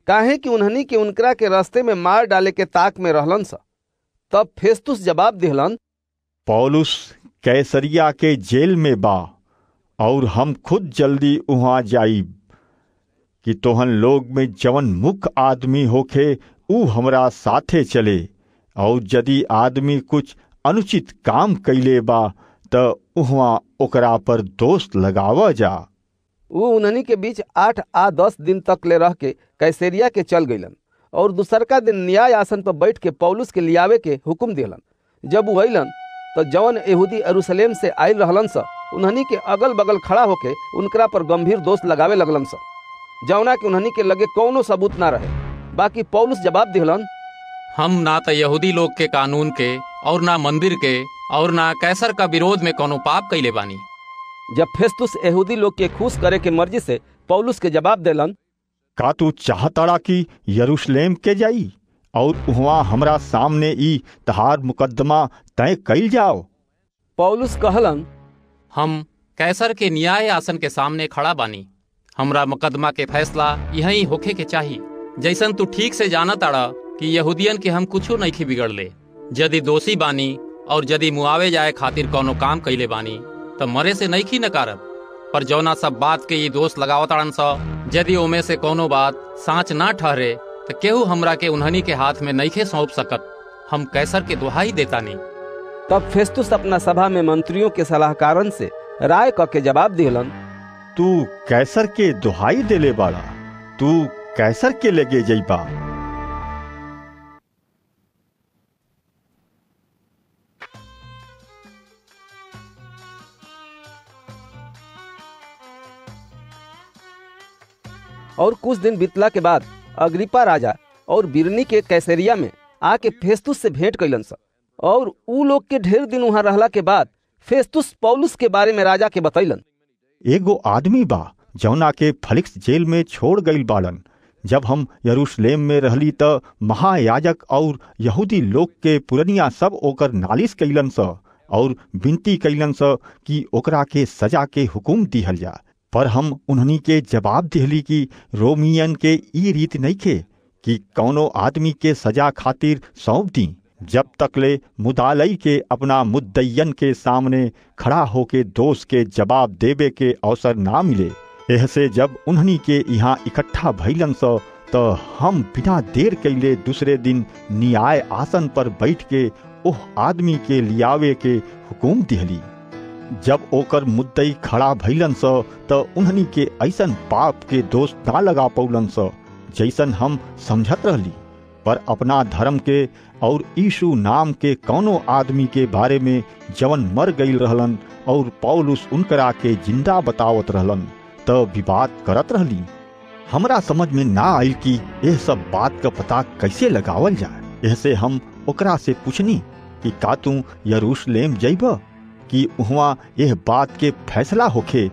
काहे कि उन्हनी के उनकरा के रास्ते में मार डाले के ताक में रहलन सा। तब फेस्तुस जवाब दिहलन, पौलुस कैसरिया के जेल में बा और हम खुद जल्दी वहां जाइब कि तोहन लोग में जवन मुख्य आदमी होखे ऊ हमरा साथे चले, और यदि आदमी कुछ अनुचित काम कैले बा त उहवा ओकरा पर दोष लगावा जा। वो उन्हनी के बीच 8 आ 10 दिन तक ले रह के कैसरिया के चल गईलन और दूसरका दिन न्याय आसन पर बैठ के पौलुस के लियावे के हुक्म दिलन। जब वो अइलन तो जवन यहूदी यरूशलेम से आयल रहलन सा उन्हनी के अगल बगल खड़ा होके उनकरा पर गंभीर दोष लगावे लगलन सा, जौना के उन्हनी के लगे कौनो सबूत ना रहे। बाकी पौलुस जवाब दिहलन, हम ना तो यहूदी लोग के कानून के और ना मंदिर के और ना कैसर का विरोध में कोनो पाप कैले बानी। जब फेस्तुस यहूदी लोग के खुश करे के मर्जी से पौलुस के जवाब देलन, का तू चाहताड़ा कि यरूशलेम के जाई और वहाँ हमरा सामने ई तहार मुकदमा तय कैल जाओ। पौलुस कहलन, हम कैसर के न्याय आसन के सामने खड़ा बानी, हमरा मुकदमा के फैसला यहीं होखे के चाहिए। जैसन तू ठीक से जाना ताड़ा कि यहूदियन के हम कुछो नहीं बिगड़ले। यदि दोषी बानी और यदि मुआवे जाए खातिर कोनो काम कैले बानी तो मरे से नहीं नकारब, पर जौना सब बात के ये दोष लगावताड़न सा यदि ओमे से कोनो बात साँच ना ठहरे तो केहू हमरा के उन्हनी के हाथ में नहीं सौंप सकत। हम कैसर के दुहाई देता नहीं। तब फेस्तुस अपना सभा में मंत्रियों के सलाहकारन से राय क के जवाब दिहलन, तू कैसर के दुहाई देले बाड़ा, तू कैसर के लगे जइबा। और कुछ दिन बीतला के बाद अग्रिपा राजा और बिरनी के कैसरिया में आके फेस्तुस से भेंट कैलन सा और ऊ लोग के ढेर दिन वहां रहला के बाद फेस्तुस पौलुस के बारे में राजा के बतैलन। एगो आदमी बा जौना के फेलिक्स जेल में छोड़ गईल बाड़न। जब हम यरूशलेम में रहली त महायाजक और यहूदी लोग के पुरनिया सब ओकर नालिश कैलन स और विनती कैलन स कि ओकरा के सजा के हुकुम दिहल जा। पर हम उन्हनी के जवाब दिहली कि रोमियन के ई रीत नइखे कि कौनो आदमी के सजा खातिर सौंप दी जब तक ले मुदालई के अपना मुद्दयन के सामने खड़ा होके दोष के जवाब देवे के अवसर ना मिले। ऐसे जब उन्हनी के यहाँ इकट्ठा भइलन स त हम बिना देर कैले दूसरे दिन न्याय आसन पर बैठ के ओह आदमी के लियावे के हुकुम दिहली। जब ओकर मुद्दई खड़ा भइलन स त उन्हनी के ऐसन पाप के दोष ना लगा पौलन स जैसन हम समझत रहली, पर अपना धर्म के और यीशु नाम के कौनो आदमी के बारे में जवन मर गईल रहलन और पौलुस उनकरा के जिंदा बतावत रहलन त विवाद करत रहली। हमरा समझ में ना आइल कि यह सब बात का पता कैसे लगावल जाए। ऐसे हम ओकरा से पूछनी कि का तू यरूशलेम जइब कि उहवा यह बात के फैसला होखे।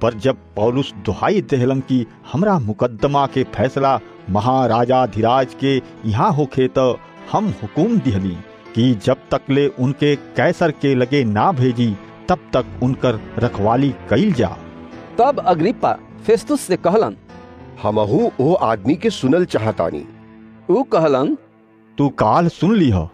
पर जब पौलुस दुहाई देहलन कि हमरा मुकदमा के फैसला महाराजाधिराज के यहाँ होखे त हम हुकुम दिहली कि जब तक ले उनके कैसर के लगे ना भेजी तब तक उनकर रखवाली कईल जा। तब अग्रिप्पा फेस्तुस से कहलन, हमहू ओ आदमी के सुनल चाहतानी। ऊ कहलन, तू काल सुन लीह।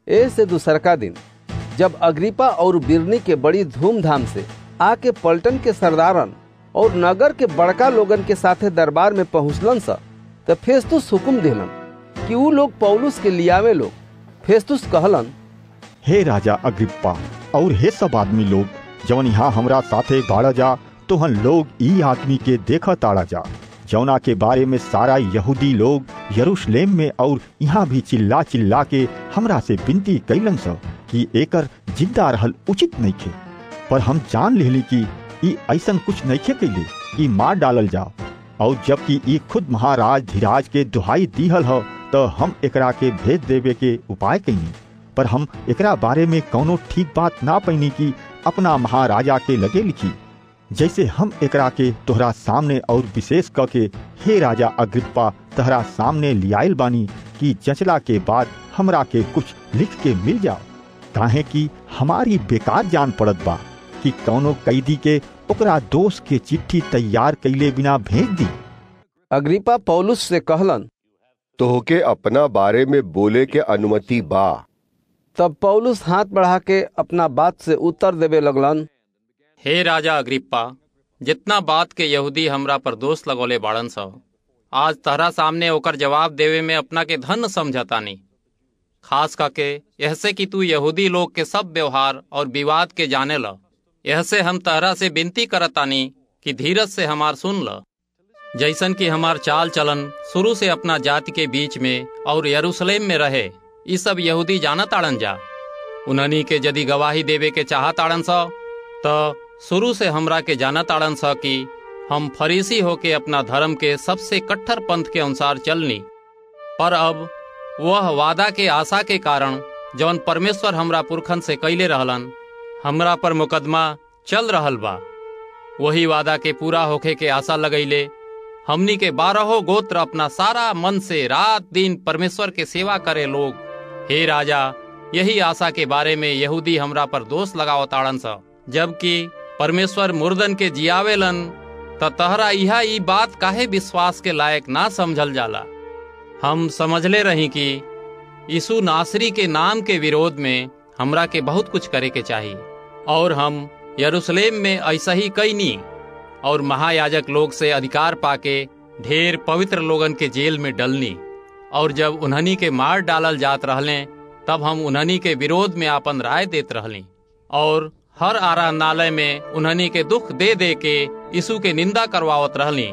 ऐसे दूसरका दिन जब अग्रिप्पा और बिरनी के बड़ी धूमधाम से आके पलटन के सरदारन और नगर के बड़का लोगन के साथे दरबार में पहुंचलन सा तो फेस्तुस हुकुम दिलन कि ऊ लोग पौलुस के लियावे लोग। फेस्तुस कहलन, हे राजा अग्रिप्पा और हे सब आदमी लोग जवन यहाँ हमरा साथे बाड़ा जा, तो हम लोग ई आदमी के देखा ताड़ा जा जौना के बारे में सारा यहूदी लोग यरूशलेम में और यहाँ भी चिल्ला चिल्ला के हमरा से विनती कैलन स कि एकर जिंदा रहल उचित नइखे। पर हम जान लेली कि ई ऐसन कुछ नइखे कैले कि मार डालल जाओ। और जबकि ई खुद महाराज धीराज के दुहाई दिहल हो तो हम एकरा के भेज देवे के उपाय कैनी। पर हम एकरा बारे में कौनो ठीक बात ना पैनी कि अपना महाराजा के लगे लिखी। जैसे हम एकरा के तोहरा सामने और विशेष क के हे राजा अग्रिप्पा तोहरा सामने लियाइल बानी कि जचला के बाद हमरा के कुछ लिख के मिल जाओ, काहे कि हमारी बेकार जान पड़त बा कि कौनो कैदी के ओकरा दोष के चिट्ठी तैयार कैले बिना भेज दी। अग्रिप्पा पौलुस से कहलन, तोहके अपना बारे में बोले के अनुमति बा। तब पौलुस हाथ बढ़ा के अपना बात से उत्तर देवे लगलन, हे राजा अग्रिप्पा, जितना बात के यहूदी हमरा पर दोष लगौले बाड़न स, आज तहरा सामने ओकर जवाब देवे में अपना के धन समझतानी। खास करके ऐसे कि तू यहूदी लोग के सब व्यवहार और विवाद के जाने ल। ऐसे हम तहरा से विनती करतानी कि धीरज से हमार सुन ल। जैसन कि हमार चाल चलन शुरू से अपना जाति के बीच में और यरूशलेम में रहे, ये सब यहूदी जानत आड़न जा। उन्हनी के यदि गवाही देवे के चाहत आड़न स तो शुरू से हमरा के जानत आड़न स कि हम फरीसी होके अपना धर्म के सबसे कट्टर पंथ के अनुसार चलनी। पर अब वह वादा के आशा के कारण जौन परमेश्वर हमरा पुरखन से कैले रहलन, हमरा पर मुकदमा चल रहल बा। वही वादा के पूरा होखे के आशा लगैले हमनी के 12 गोत्र अपना सारा मन से रात दिन परमेश्वर के सेवा करे लोग। हे राजा, यही आशा के बारे में यहूदी हमरा पर दोष लगावत आड़न स, जबकि परमेश्वर मुर्दन के जियावेलन त तहरा इहा ई बात काहे विश्वास के लायक ना समझल जाला। हम समझले रही कि यीशु नासरी के नाम के विरोध में हमरा के बहुत कुछ करे के चाहिए, और हम यरूशलेम में ऐसा ही कैनी और महायाजक लोग से अधिकार पाके ढेर पवित्र लोगन के जेल में डलनी। और जब उन्हनी के मार डालल जात रहले तब हम उन्हनी के विरोध में आपन राय देत रहली और हर आराधनालय में उन्हनी के दुख दे दे के यीशु के निंदा करवावत रहली।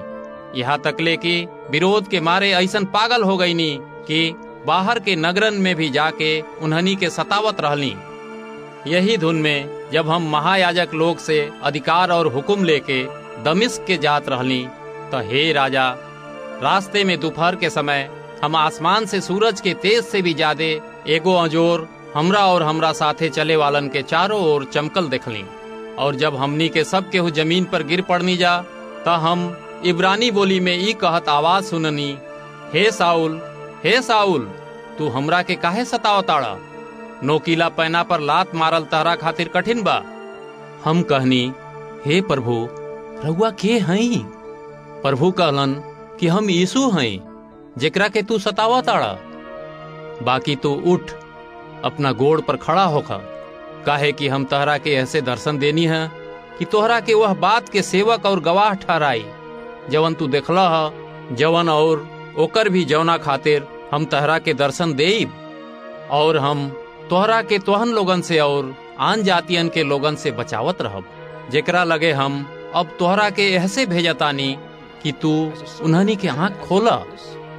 यहाँ तकले कि विरोध के मारे ऐसन पागल हो गईनी कि बाहर के नगरन में भी जाके उन्हनी के सतावत रहली। यही धुन में जब हम महायाजक लोग से अधिकार और हुक्म लेके दमिश्क के जात रहली तो हे राजा, रास्ते में दोपहर के समय हम आसमान से सूरज के तेज से भी ज्यादा एगो अंजोर हमरा और हमरा साथे चले वालन के चारों ओर चमकल देखली। और जब हमनी के सब केहू जमीन पर गिर पड़नी जा त हम इब्रानी बोली में ई कहत आवाज सुननी, हे साउल, तू हमरा के काहे सतावताड़ा? नोकीला पैना पर लात मारल तहरा खातिर कठिन बा। हम कहनी, हे प्रभु, रउआ के हई? प्रभु कहलन कि हम यीशु हई जेकरा के तू सतावताड़ा। बाकी तू उठ, अपना गोड़ पर खड़ा होखा, काहे कि हम तहरा के ऐसे दर्शन देनी है कि तोहरा के वह बात के सेवक और गवाह ठहराई जवन तू देखला है, जवन और ओकर भी जवना खातिर हम तहरा के दर्शन देब। और हम तोहरा के तोहन लोगन से और आन जातियन के लोगन से बचावत रहब, जेकरा लगे हम अब तोहरा के ऐसे भेजतानी कि तू उन्हनी के आँख खोला,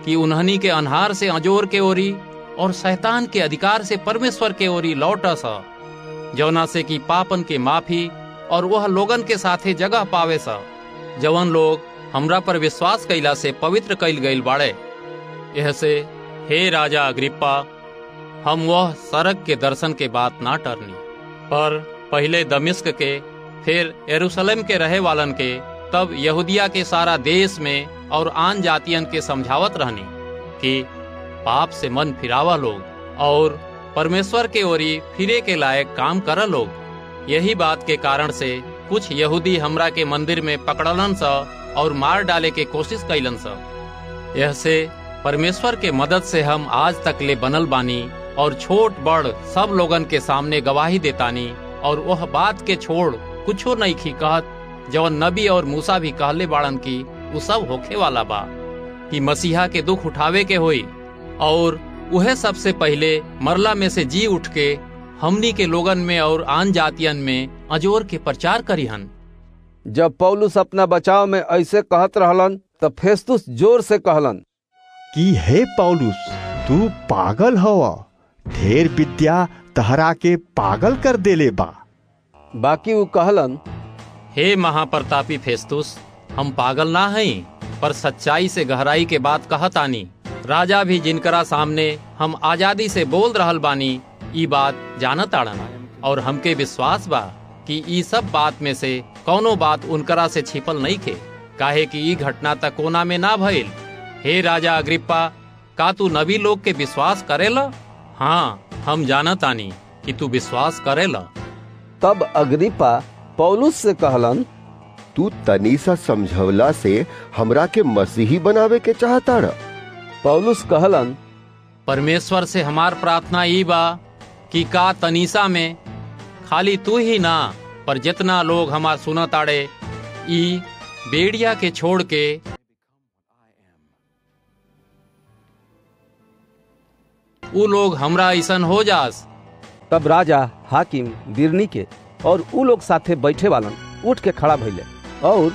कि उन्हनी के अन्हार से अंजोर के ओरी और शैतान के अधिकार से परमेश्वर के ओरी लौटस, जवना से कि पापन के माफी और वह लोगन के साथे जगह पावे सा जवन लोग हमरा पर विश्वास कैला से पवित्र कैल गईल बाड़े। यह से हे राजा अग्रिप्पा, हम वह सड़क के दर्शन के बात ना टरनी, पर पहले दमिश्क के फिर यरूशलेम के रहे वालन के तब यहूदिया के सारा देश में और आन जातियन के समझावत रहनी कि पाप से मन फिरावा लोग और परमेश्वर के ओरी फिरे के लायक काम कर लोग। यही बात के कारण से कुछ यहूदी हमरा के मंदिर में पकड़लन सा और मार डाले के कोशिश कैलन सा। यह से परमेश्वर के मदद से हम आज तक ले बनल बानी और छोट बड़ सब लोगन के सामने गवाही देतानी, और वह बात के छोड़ कुछो नहीं खी कहत जवन नबी और मूसा भी कहले बाड़न की उ सब होखे वाला बा, कि मसीहा के दुख उठावे के होई और उहे सबसे पहले मरला में से जी उठ के हमनी के लोगन में और आन जातियन में अजोर के प्रचार करीहन। जब पौलुस अपना बचाव में ऐसे कहत रहलन तब फेस्तुस जोर से कहलन कि हे पौलुस, तू पागल हवा, ढेर विद्या तहरा के पागल कर देले बा। बाकी वो कहलन, हे महाप्रतापी फेस्तुस, हम पागल ना हई, पर सच्चाई से गहराई के बात कहतानी। राजा भी जिनकरा सामने हम आजादी से बोल रहल बानी ई बात जानत आड़न, और हमके विश्वास बा कि ई सब बात में से कौनो बात उनकरा से छिपल नहीं खे, काहे कि ई घटना तक कोना में ना भइल। हे राजा अग्रिप्पा, का तू नबी लोग के विश्वास करेला? हाँ, हम जानत आनी कि तू विश्वास करेला। तब अग्रिप्पा पौलुस से कहलन, तू तनी सा समझवला से हमरा के मसीही बनावे के चाहता रहा। पौलुस कहलन, परमेश्वर से हमार प्रार्थना ई बा कि का तनीसा में खाली तू ही ना, पर जितना लोग हमार सुनत आड़े ई बेड़िया के छोड़ के उ लोग हमरा ऐसन हो जास। तब राजा, हाकिम, बिरनीके और उ लोग साथे बैठे वालन उठ के खड़ा भइले और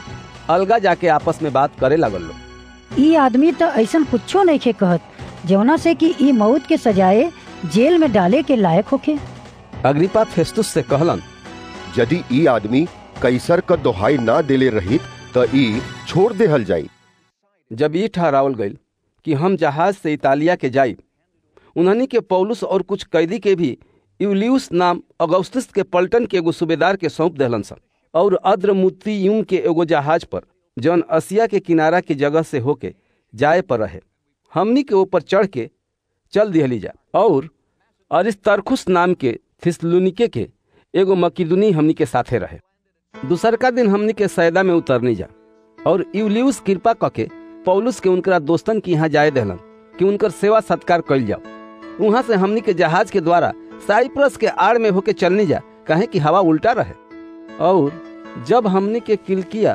अलगा जाके आपस में बात करे लागल लोग। ई आदमी तो ऐसन कुछो नहीं खे कहत जौना से कि ई मौत के सजाए जेल में डाले के लायक होखे। अग्रिप्पा फेस्तुस से कहलन, यदि ई आदमी कैसर का दोहाई ना देले रहित त ई छोड़ देहल जाई। जब ई ठहरावल गईल कि हम जहाज से इतालिया के जाई, उन्हनी के पौलुस और कुछ कैदी के भी यूलियुस नाम अगुस्तुस के पलटन के एगो सूबेदार के सौंप देहलन सन, और अद्रमुत्तियुम के एगो जहाज पर जौन असिया के किनारा की जगह से होके जाए पर रहे, हमनी के ऊपर चढ़ के चल दिहली जा। और अरिस्तर्खुस नाम के थिस्सलुनीके के एगो मकिदुनी हमनी के साथे रहे। दूसरका दिन हमनी के सैदा में उतरनी जा, और यूलियुस कृपा कके पौलुस के उनकरा दोस्तन के यहाँ जाए देहलन कि उनकर सेवा सत्कार कइल जाओ। वहां से हमनी के जहाज के द्वारा साइप्रस के आड़ में होके चलनी जा, काहे कि हवा उल्टा रहे। और जब हमनी के किलकिया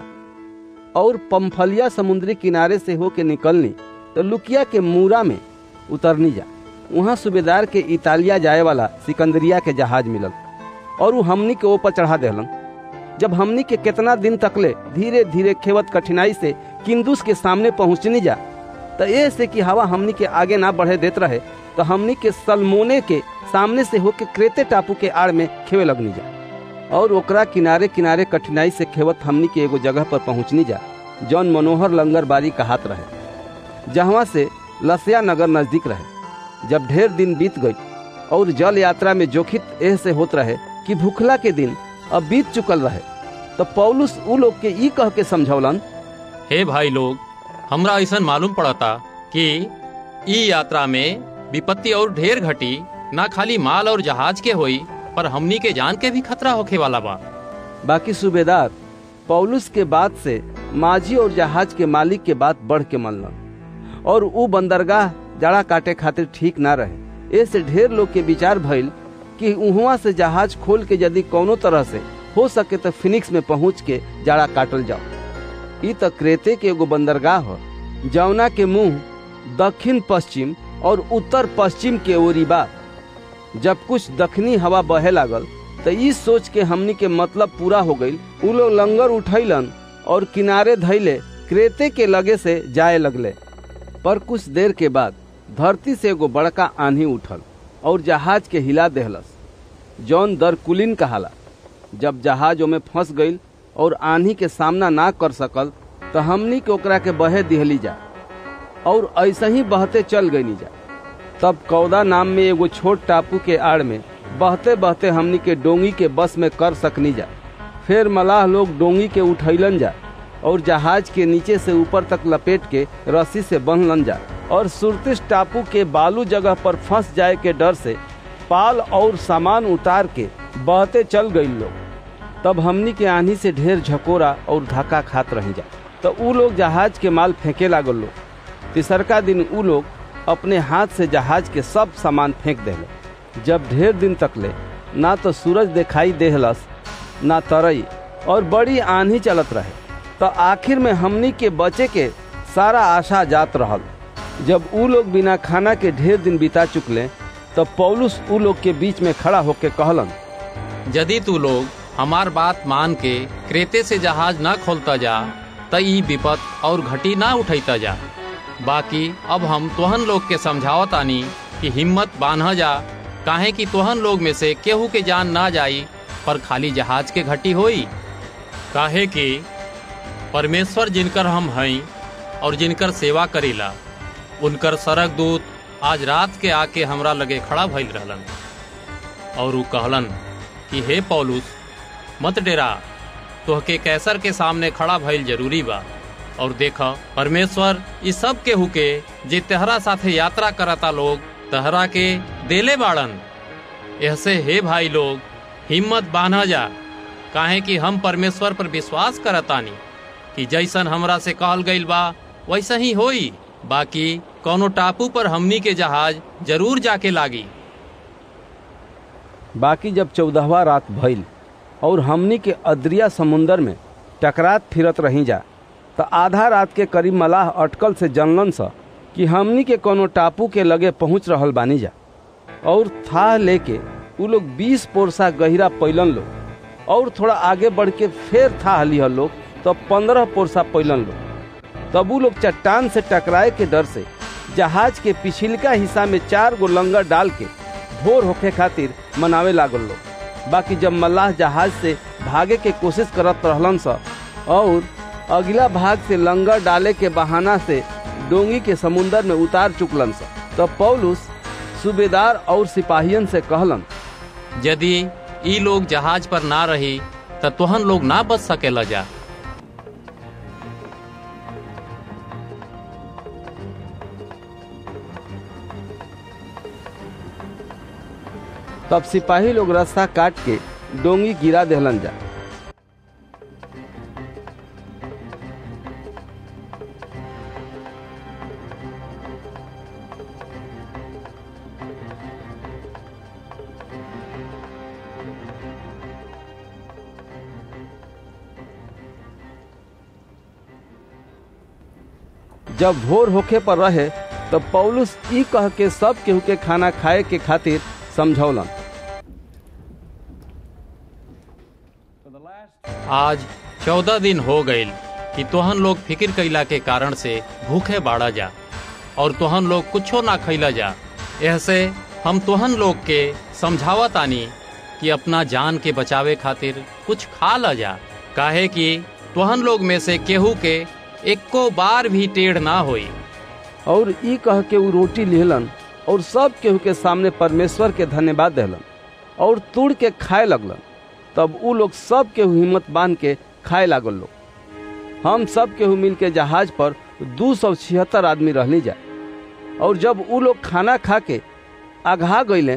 और पंफलिया समुद्री किनारे से होके निकलनी तो लुकिया के मूरा में उतरनी जा। वहाँ सूबेदार के इतालिया जाए वाला सिकंदरिया के जहाज मिलल और वो हमनी के ऊपर चढ़ा देहलन। जब हमनी के कितना दिन तकले धीरे धीरे खेवत कठिनाई से किंदुस के सामने पहुँचनी जा, तो ये से कि हवा हमनी के आगे ना बढ़े देत रहे, तो हमनी के सलमोने के सामने से होके क्रेते टापू के आड़ में खेवे लगनी जा। और ओकरा किनारे किनारे कठिनाई से खेवत हमनी के एगो जगह पर पहुँचनी जा जौन मनोहर लंगर बारी कहात रहे। जहाँ से लसिया नगर नजदीक रहे। जब ढेर दिन बीत गई और जल यात्रा में जोखित ऐसे होत रहे कि भूखला के दिन अब बीत चुकल रहे, तो पौलुस उ लोग के ई कह के समझौलन, हे भाई लोग, हमरा ऐसा मालूम पड़ता कि ई यात्रा में विपत्ति और ढेर घटी, ना खाली माल और जहाज के होई पर हमनी के जान के भी खतरा होखे वाला बा। बाकी सूबेदार पौलुस के बात से माझी और जहाज के मालिक के बात बढ़ के मनलन और उ बंदरगाह जाड़ा काटे खातिर ठीक ना रहे। ऐसे ढेर लोग के विचार भइल कि उहवा से जहाज खोल के यदि कोनो तरह से हो सके तो फिनिक्स में पहुंच के जाड़ा काटल जाओ। ई तो क्रेते के एगो बंदरगाह हो जौना के मुंह दक्षिण पश्चिम और उत्तर पश्चिम के ओरी बा। जब कुछ दक्षिणी हवा बहे लागल तो ई सोच के हमनी के मतलब पूरा हो गई। उ लोग लंगर उठैलन और किनारे धैले क्रेते के लगे से जाए लगले। पर कुछ देर के बाद धरती से एगो बड़का आंधी उठल और जहाज के हिला देहलस, जौन दरकुलिन कहाला। जब जहाज ओमे फंस गईल और आंधी के सामना ना कर सकल तो हमनी के ओकरा के बहे दिहली जा और ऐसा ही बहते चल गई जा। तब कौदा नाम में एगो छोट टापू के आड़ में बहते बहते हमनी के डोंगी के बस में कर सकनी जा। फिर मलाह लोग डोंगी के उठैलन जा और जहाज के नीचे से ऊपर तक लपेट के रस्सी से बंधलन जा और सुरतिस टापू के बालू जगह पर फंस जाए के डर से पाल और सामान उतार के बहते चल गई लोग। तब हमनी के आंधी से ढेर झकोरा और धक्का खात रही जा तो उ लोग जहाज के माल फेंके लागल लोग। तीसरका दिन उ लोग अपने हाथ से जहाज के सब सामान फेंक देले। जब ढेर दिन तक ले ना तो सूरज दिखाई देहलस ना तरई और बड़ी आंधी चलत रहे, तो आखिर में हमनी के बचे के सारा आशा जात रहल। जब उ लोग बिना खाना के ढेर दिन बिता चुकले तो पौलुस उ लोग के बीच में खड़ा होके कहलन, यदि तू लोग हमार बात मान के क्रेते से जहाज ना खोलता जा तो ई विपत और घटी ना उठैता जा। बाकी अब हम तोहन लोग के समझावत आनी कि हिम्मत बांधा जा, काहे कि तोहन लोग में से केहू के जान ना जाई पर खाली जहाज के घटी होई। काहे कि परमेश्वर जिनकर हम हई और जिनकर सेवा करीला उनकर सरक दूत आज रात के आके हमरा लगे खड़ा भइल रहलन और उ कहलन कि हे पौलुस, मत डेरा, तोहके कैसर के सामने खड़ा भइल जरूरी बा। और देखा परमेश्वर इस सब के हुके जे तहरा साथे यात्रा करता लोग तहरा के देले बाड़न। ऐसे हे भाई लोग, हिम्मत बांधा जा, काहे कि हम परमेश्वर पर विश्वास करतानी कि जैसन हमरा से कहल गईल बा वैसा ही होई। बाकी कोनो टापू पर हमनी के जहाज जरूर जाके लागी। बाकी जब 14वां रात भइल और हमनी के अद्रिया समुंदर में टकरात फिरत रही जा तो आधा रात के करीब मलाह अटकल से जनलन सा कि हमनी के कोनो टापू के लगे पहुंच रहल बानी जा। और था लेके उ लोग 20 पोरसा गहिरा पैलन लोग और थोड़ा आगे बढ़ के फिर था लिहल लोग तो 15 पोरसा पैलन लोग। तब उ लोग चट्टान से टकराए के डर से जहाज के पिछिलका हिस्सा में 4 गो लंगर डाल के भोर होके खातिर मनावे लागल लोग। बाकी जब मल्लाह जहाज से भागे के कोशिश करत रहलन सा और अगला भाग से लंगर डाले के बहाना से डोंगी के समुंदर में उतार चुकलन सा, तब पौलुस सूबेदार और सिपाहियन से कहलन, यदि ई लोग जहाज पर ना रही तो तोहन लोग ना बच सकेला जा। तब सिपाही लोग रास्ता काट के डोंगी गिरा देहलन जा। जब भोर होखे पर रहे तो पौलुस ई कह के सब केहू के खाना खाए के खातिर समझौलन। आज 14 दिन हो गईल कि तोहन लोग फिक्र कैला के कारण से भूखे बाड़ा जा और तोहन लोग कुछो ना खैला जा। ऐसे हम तोहन लोग के समझावत आनी कि अपना जान के बचावे खातिर कुछ खा ला जा, काहे कि तोहन लोग में से केहू के एको बार भी टेढ़ ना होई। और ई कह के उ रोटी लेहलन और सब केहू के सामने परमेश्वर के धन्यवाद देहलन और तोड़ के खाए लगलन। तब उ लोग सब केहू हिम्मत बांध के खाए लागल लोग। हम सब केहू मिल के जहाज पर 276 आदमी रहली जा। और जब उ लोग खाना खा के आघा गईले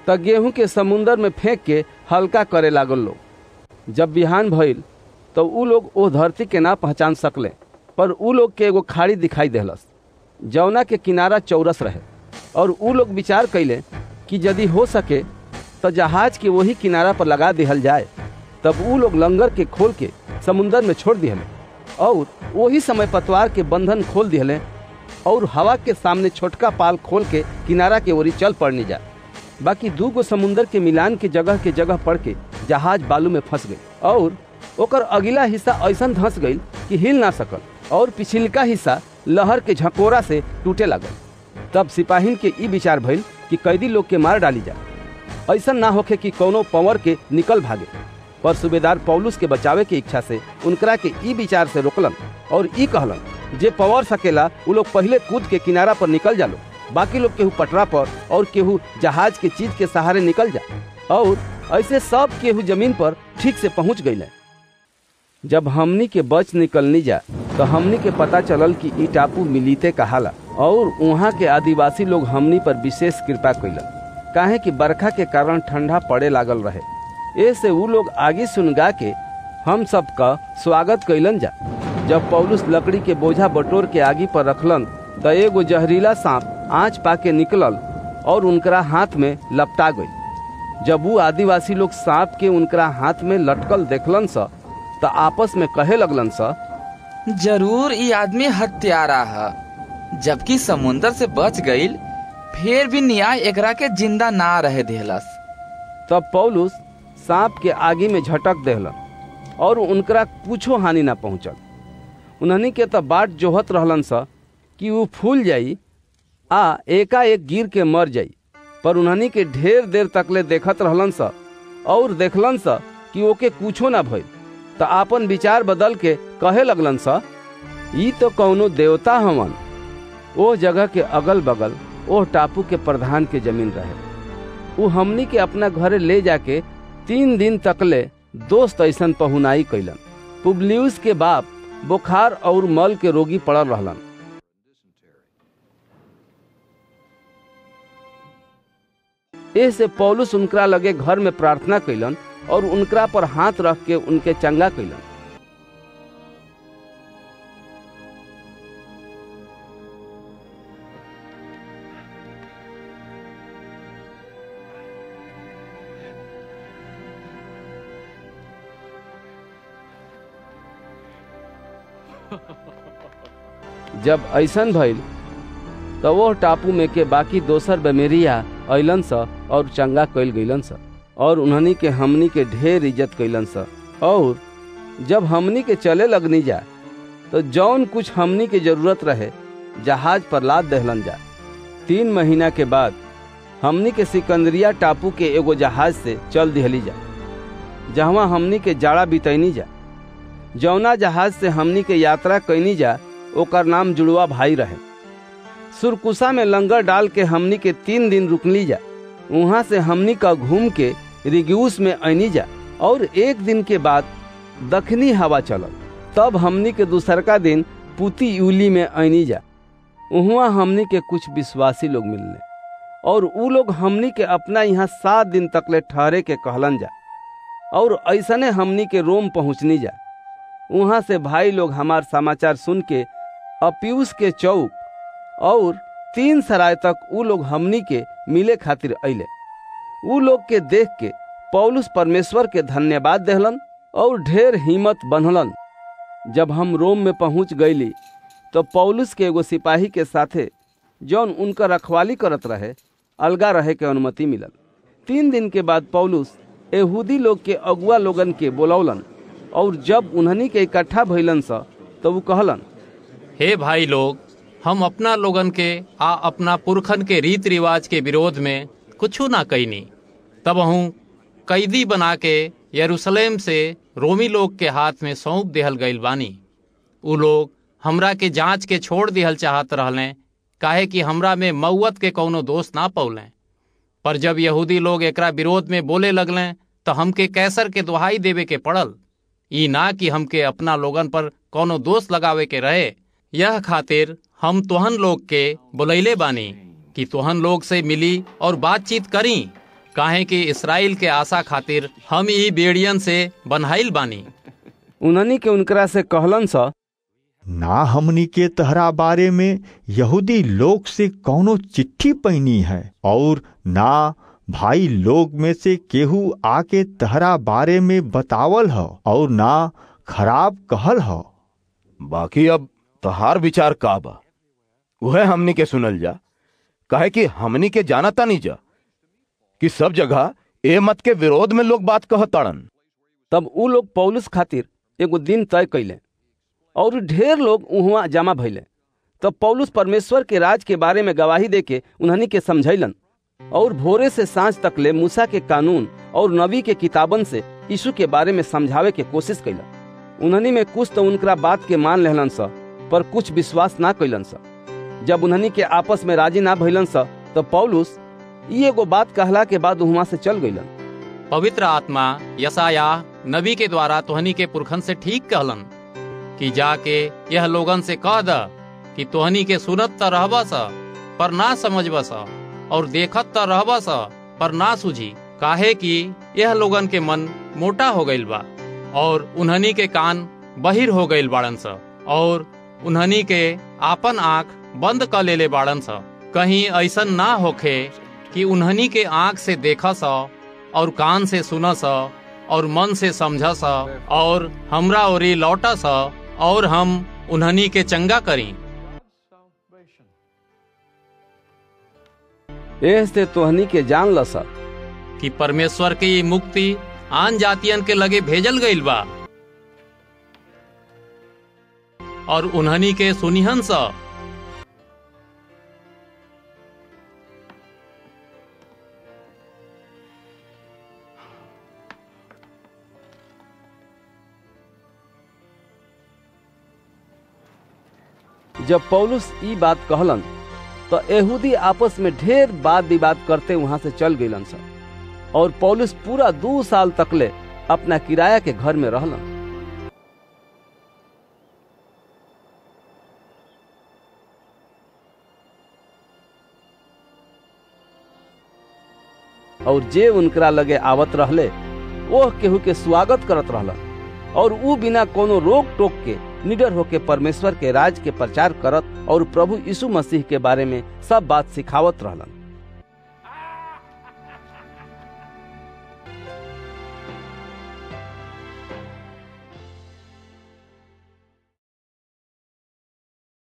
त गेहूं के समुंदर में फेंक के हल्का करे लागल लोग। जब बिहान भइल तो उ लोग ओ धरती के ना पहचान सकले, पर उ लोग के एगो खाड़ी दिखाई देहलस जौना के किनारा चौरस रहे। और उ लोग विचार कैले कि यदि हो सके तो जहाज के वही किनारा पर लगा दिहल जाए। तब उ लोग लंगर के खोल के समुंदर में छोड़ दिहले और वही समय पतवार के बंधन खोल दिहले और हवा के सामने छोटका पाल खोल के किनारा के ओरी चल पड़नी जा। बाकी 2 गो समुंदर के मिलान के जगह पड़ के जहाज बालू में फंस गई और ओकर अगिला हिस्सा ऐसा धंस गई कि हिल ना सकल और पिछिलका हिस्सा लहर के झकोरा से टूटे लगल। तब सिपाहीन के ई विचार भइल कि कैदी लोग के मार डाली जा, ऐसा ना होखे कि कोनो पंवर के निकल भागे। पर सूबेदार पौलुस के बचावे के इच्छा से उनकरा के ई विचार से रोकलन और ई कहलन जे पंवर सकेला उ लोग पहले कूद के किनारा पर निकल जालो, बाकी लोग केहू पटरा पर और केहू जहाज के चीज के सहारे निकल जा। और ऐसे सब केहू जमीन पर ठीक से पहुंच गईले। जब हमनी के बच निकलनी जा तो हमनी के पता चलल कि ई टापू मिलीते कहाला और वहाँ के आदिवासी लोग हमनी पर विशेष कृपा कैलन, काहे कि बरखा के कारण ठंडा पड़े लागल रहे। ऐसे उ लोग आगे सुनगा के हम सबका स्वागत कैलन जा। जब पौलुस लकड़ी के बोझा बटोर के आगी पर रखलन तो एगो जहरीला सांप आँच पाके निकलल और उनकरा हाथ में लपटा गई। जब वो आदिवासी लोग सांप के उनकरा हाथ में लटकल देखलन सा तो आपस में कहे लगलन सा, जरूर ये आदमी हत्यारा है, जबकि समुंदर से बच गईल फिर भी न्याय एकरा के जिंदा ना रहे देहलस। तब पौलुस सांप के आगी में झटक देहलन और उनकरा कुछो हानि ना पहुंचल। उन्हनी के तो बाट जोहत रहलन सा कि वो फूल जाई आ एकाएक गिर के मर जाई। पर उन्हनी के ढेर देर तकले देखत रहलन सा और देखलन सा कि ओके कुछो ना भइल तो आपन विचार बदल के कहे लगलन सा, ई तो कौनो देवता हवन। ओ जगह के अगल बगल ओ टापू के प्रधान के जमीन रहे। वो हमनी के अपना घरे ले जाके 3 दिन तकले दोस्त ऐसन पहुनाई कैलन। पुबलियुस के बाप बुखार और मल के रोगी पड़ल रहलन। ऐसे पौलुस उनकरा लगे घर में प्रार्थना कैलन और उनकरा पर हाथ रख के उनके चंगा कैलन। जब ऐसन भइल तो वो टापू में के बाकी दोसर बेमेरिया अइलन सा और चंगा कैल गईलन सा और उन्हनी के हमनी के ढेर इज्जत कैलन सा। और जब हमनी के चले लगनी जा तो जौन कुछ हमनी के जरूरत रहे जहाज पर लाद दहलन जा। 3 महीना के बाद हमनी के सिकंदरिया टापू के एगो जहाज से चल दिहली जा, जहाँ हमनी के जाड़ा बितैनी जा। जौना जहाज से हमनी के यात्रा कैनी जा ओकर नाम जुड़वा भाई रहे। सुरकुसा में लंगर डाल के हमनी के 3 दिन रुकली जा। वहाँ से हमनी का घूम के रिग्यूस में आनी जा और 1 दिन के बाद दक्षिणी हवा चलल। तब हमनी के दूसरका दिन पुती यूली में आनी जा। वहाँ हमनी के कुछ विश्वासी लोग मिलने और उ लोग हमनी के अपना यहाँ 7 दिन तकले ठहरे के कहलन जा और ऐसने हमनी के रोम पहुँचनी जा। वहाँ से भाई लोग हमार समाचार सुन के अपियुस के चौक और 3 सराय तक उ लोग हमनी के मिले खातिर अइले। उ लोग के देख के पौलुस परमेश्वर के धन्यवाद देहलन और ढेर हिम्मत बनहलन। जब हम रोम में पहुंच गईली तो पौलुस के एगो सिपाही के साथे जौन उनका रखवाली करत रहे अलगा रहे के अनुमति मिलल। 3 दिन के बाद पौलुस यहूदी लोग के अगुआ लोगन के बोलौलन और जब उन्हनी के इकट्ठा भइलन सा तो वो कहलन, हे भाई लोग, हम अपना लोगन के आ अपना पुरखन के रीत रिवाज के विरोध में कुछू ना कईनी। तब हूँ कैदी बना के यरूशलेम से रोमी लोग के हाथ में सौंप देहल गईल बानी। उ लोग हमरा के जांच के छोड़ दिहल चाहत रहले, काहे कि हमरा में मौत के कौनो दोष ना पौलें। पर जब यहूदी लोग एकरा विरोध में बोले लगलें तो हमके कैसर के दुहाई देवे के पड़ल, ई ना कि हमके अपना लोगन पर कौनो दोष लगावे के रहे। यह खातिर हम तोहन लोग के बुलैले बानी कि तोहन लोग से मिली और बातचीत करी, काहे कि इस्राएल के आशा खातिर हम ई बेड़ियन से बन्हाइल बानी। उन्हनी के उनकरा से कहलन सा, ना हमनी के तहरा बारे में यहूदी लोग से कौनो चिट्ठी पैनी है, और ना भाई लोग में से केहू आके तहरा बारे में बतावल हो, और ना खराब कहल हो। बाकी अब तहार विचार का बा, वह हमनी के सुनल जा, काहे कि हमनी के जानता नहीं जा कि सब जगह ए मत के विरोध में लोग बात कहताड़न। तब उ लोग पौलुस खातिर एगो दिन तय कैले और ढेर लोग उहवा जमा भइले। तब पौलुस परमेश्वर के राज के बारे में गवाही देके उन्हनी के समझैलन और भोरे से सांझ तक ले मूसा के कानून और नबी के किताबन से यीशु के बारे में समझावे के कोशिश कैलन। उन्हनी में कुछ तो उनकरा बात के मान लेहलन सा, पर कुछ विश्वास ना कैलन सा। जब उन्हनी के आपस में राजी ना भइलन सा, तब पौलुस ये एगो बात कहला के बाद वहां से चल गइलन। पवित्र आत्मा यशाया नबी के द्वारा तोहनी के पुरखन से ठीक कहलन कि जाके यह लोगन से कह द कि तोहनी के सुनत त रहबस पर ना समझबस, और देखत त रहबस पर ना सूझी, काहे कि यह लोगन के मन मोटा हो गइल बा और उन्हनी के कान बहिर हो गइल बाड़न स, और उन्हनी के आपन आँख बंद क लेले बाड़न स। कहीं ऐसन ना होखे कि उन्हनी के आँख से देखस और कान से सुनस और मन से समझस और हमरा ओरी लौटस और हम उन्हनी के चंगा करी। ऐसे तोहनी के जान लस कि परमेश्वर की मुक्ति आन जातियन के लगे भेजल गइल बा, और उन्हनी के सुनिहन सा। जब पौलुस ई बात कहलन तो यहूदी आपस में ढेर बात विवाद करते वहां से चल गइलन सा, और पौलुस पूरा 2 साल तकले अपना किराया के घर में रहलन। और जे उनकरा लगे आवत रहले ओह केहू के स्वागत करत रहलन, और ऊ बिना कोनो रोक टोक के निडर होके परमेश्वर के राज के प्रचार करत और प्रभु यीशु मसीह के बारे में सब बात सिखावत रहलन।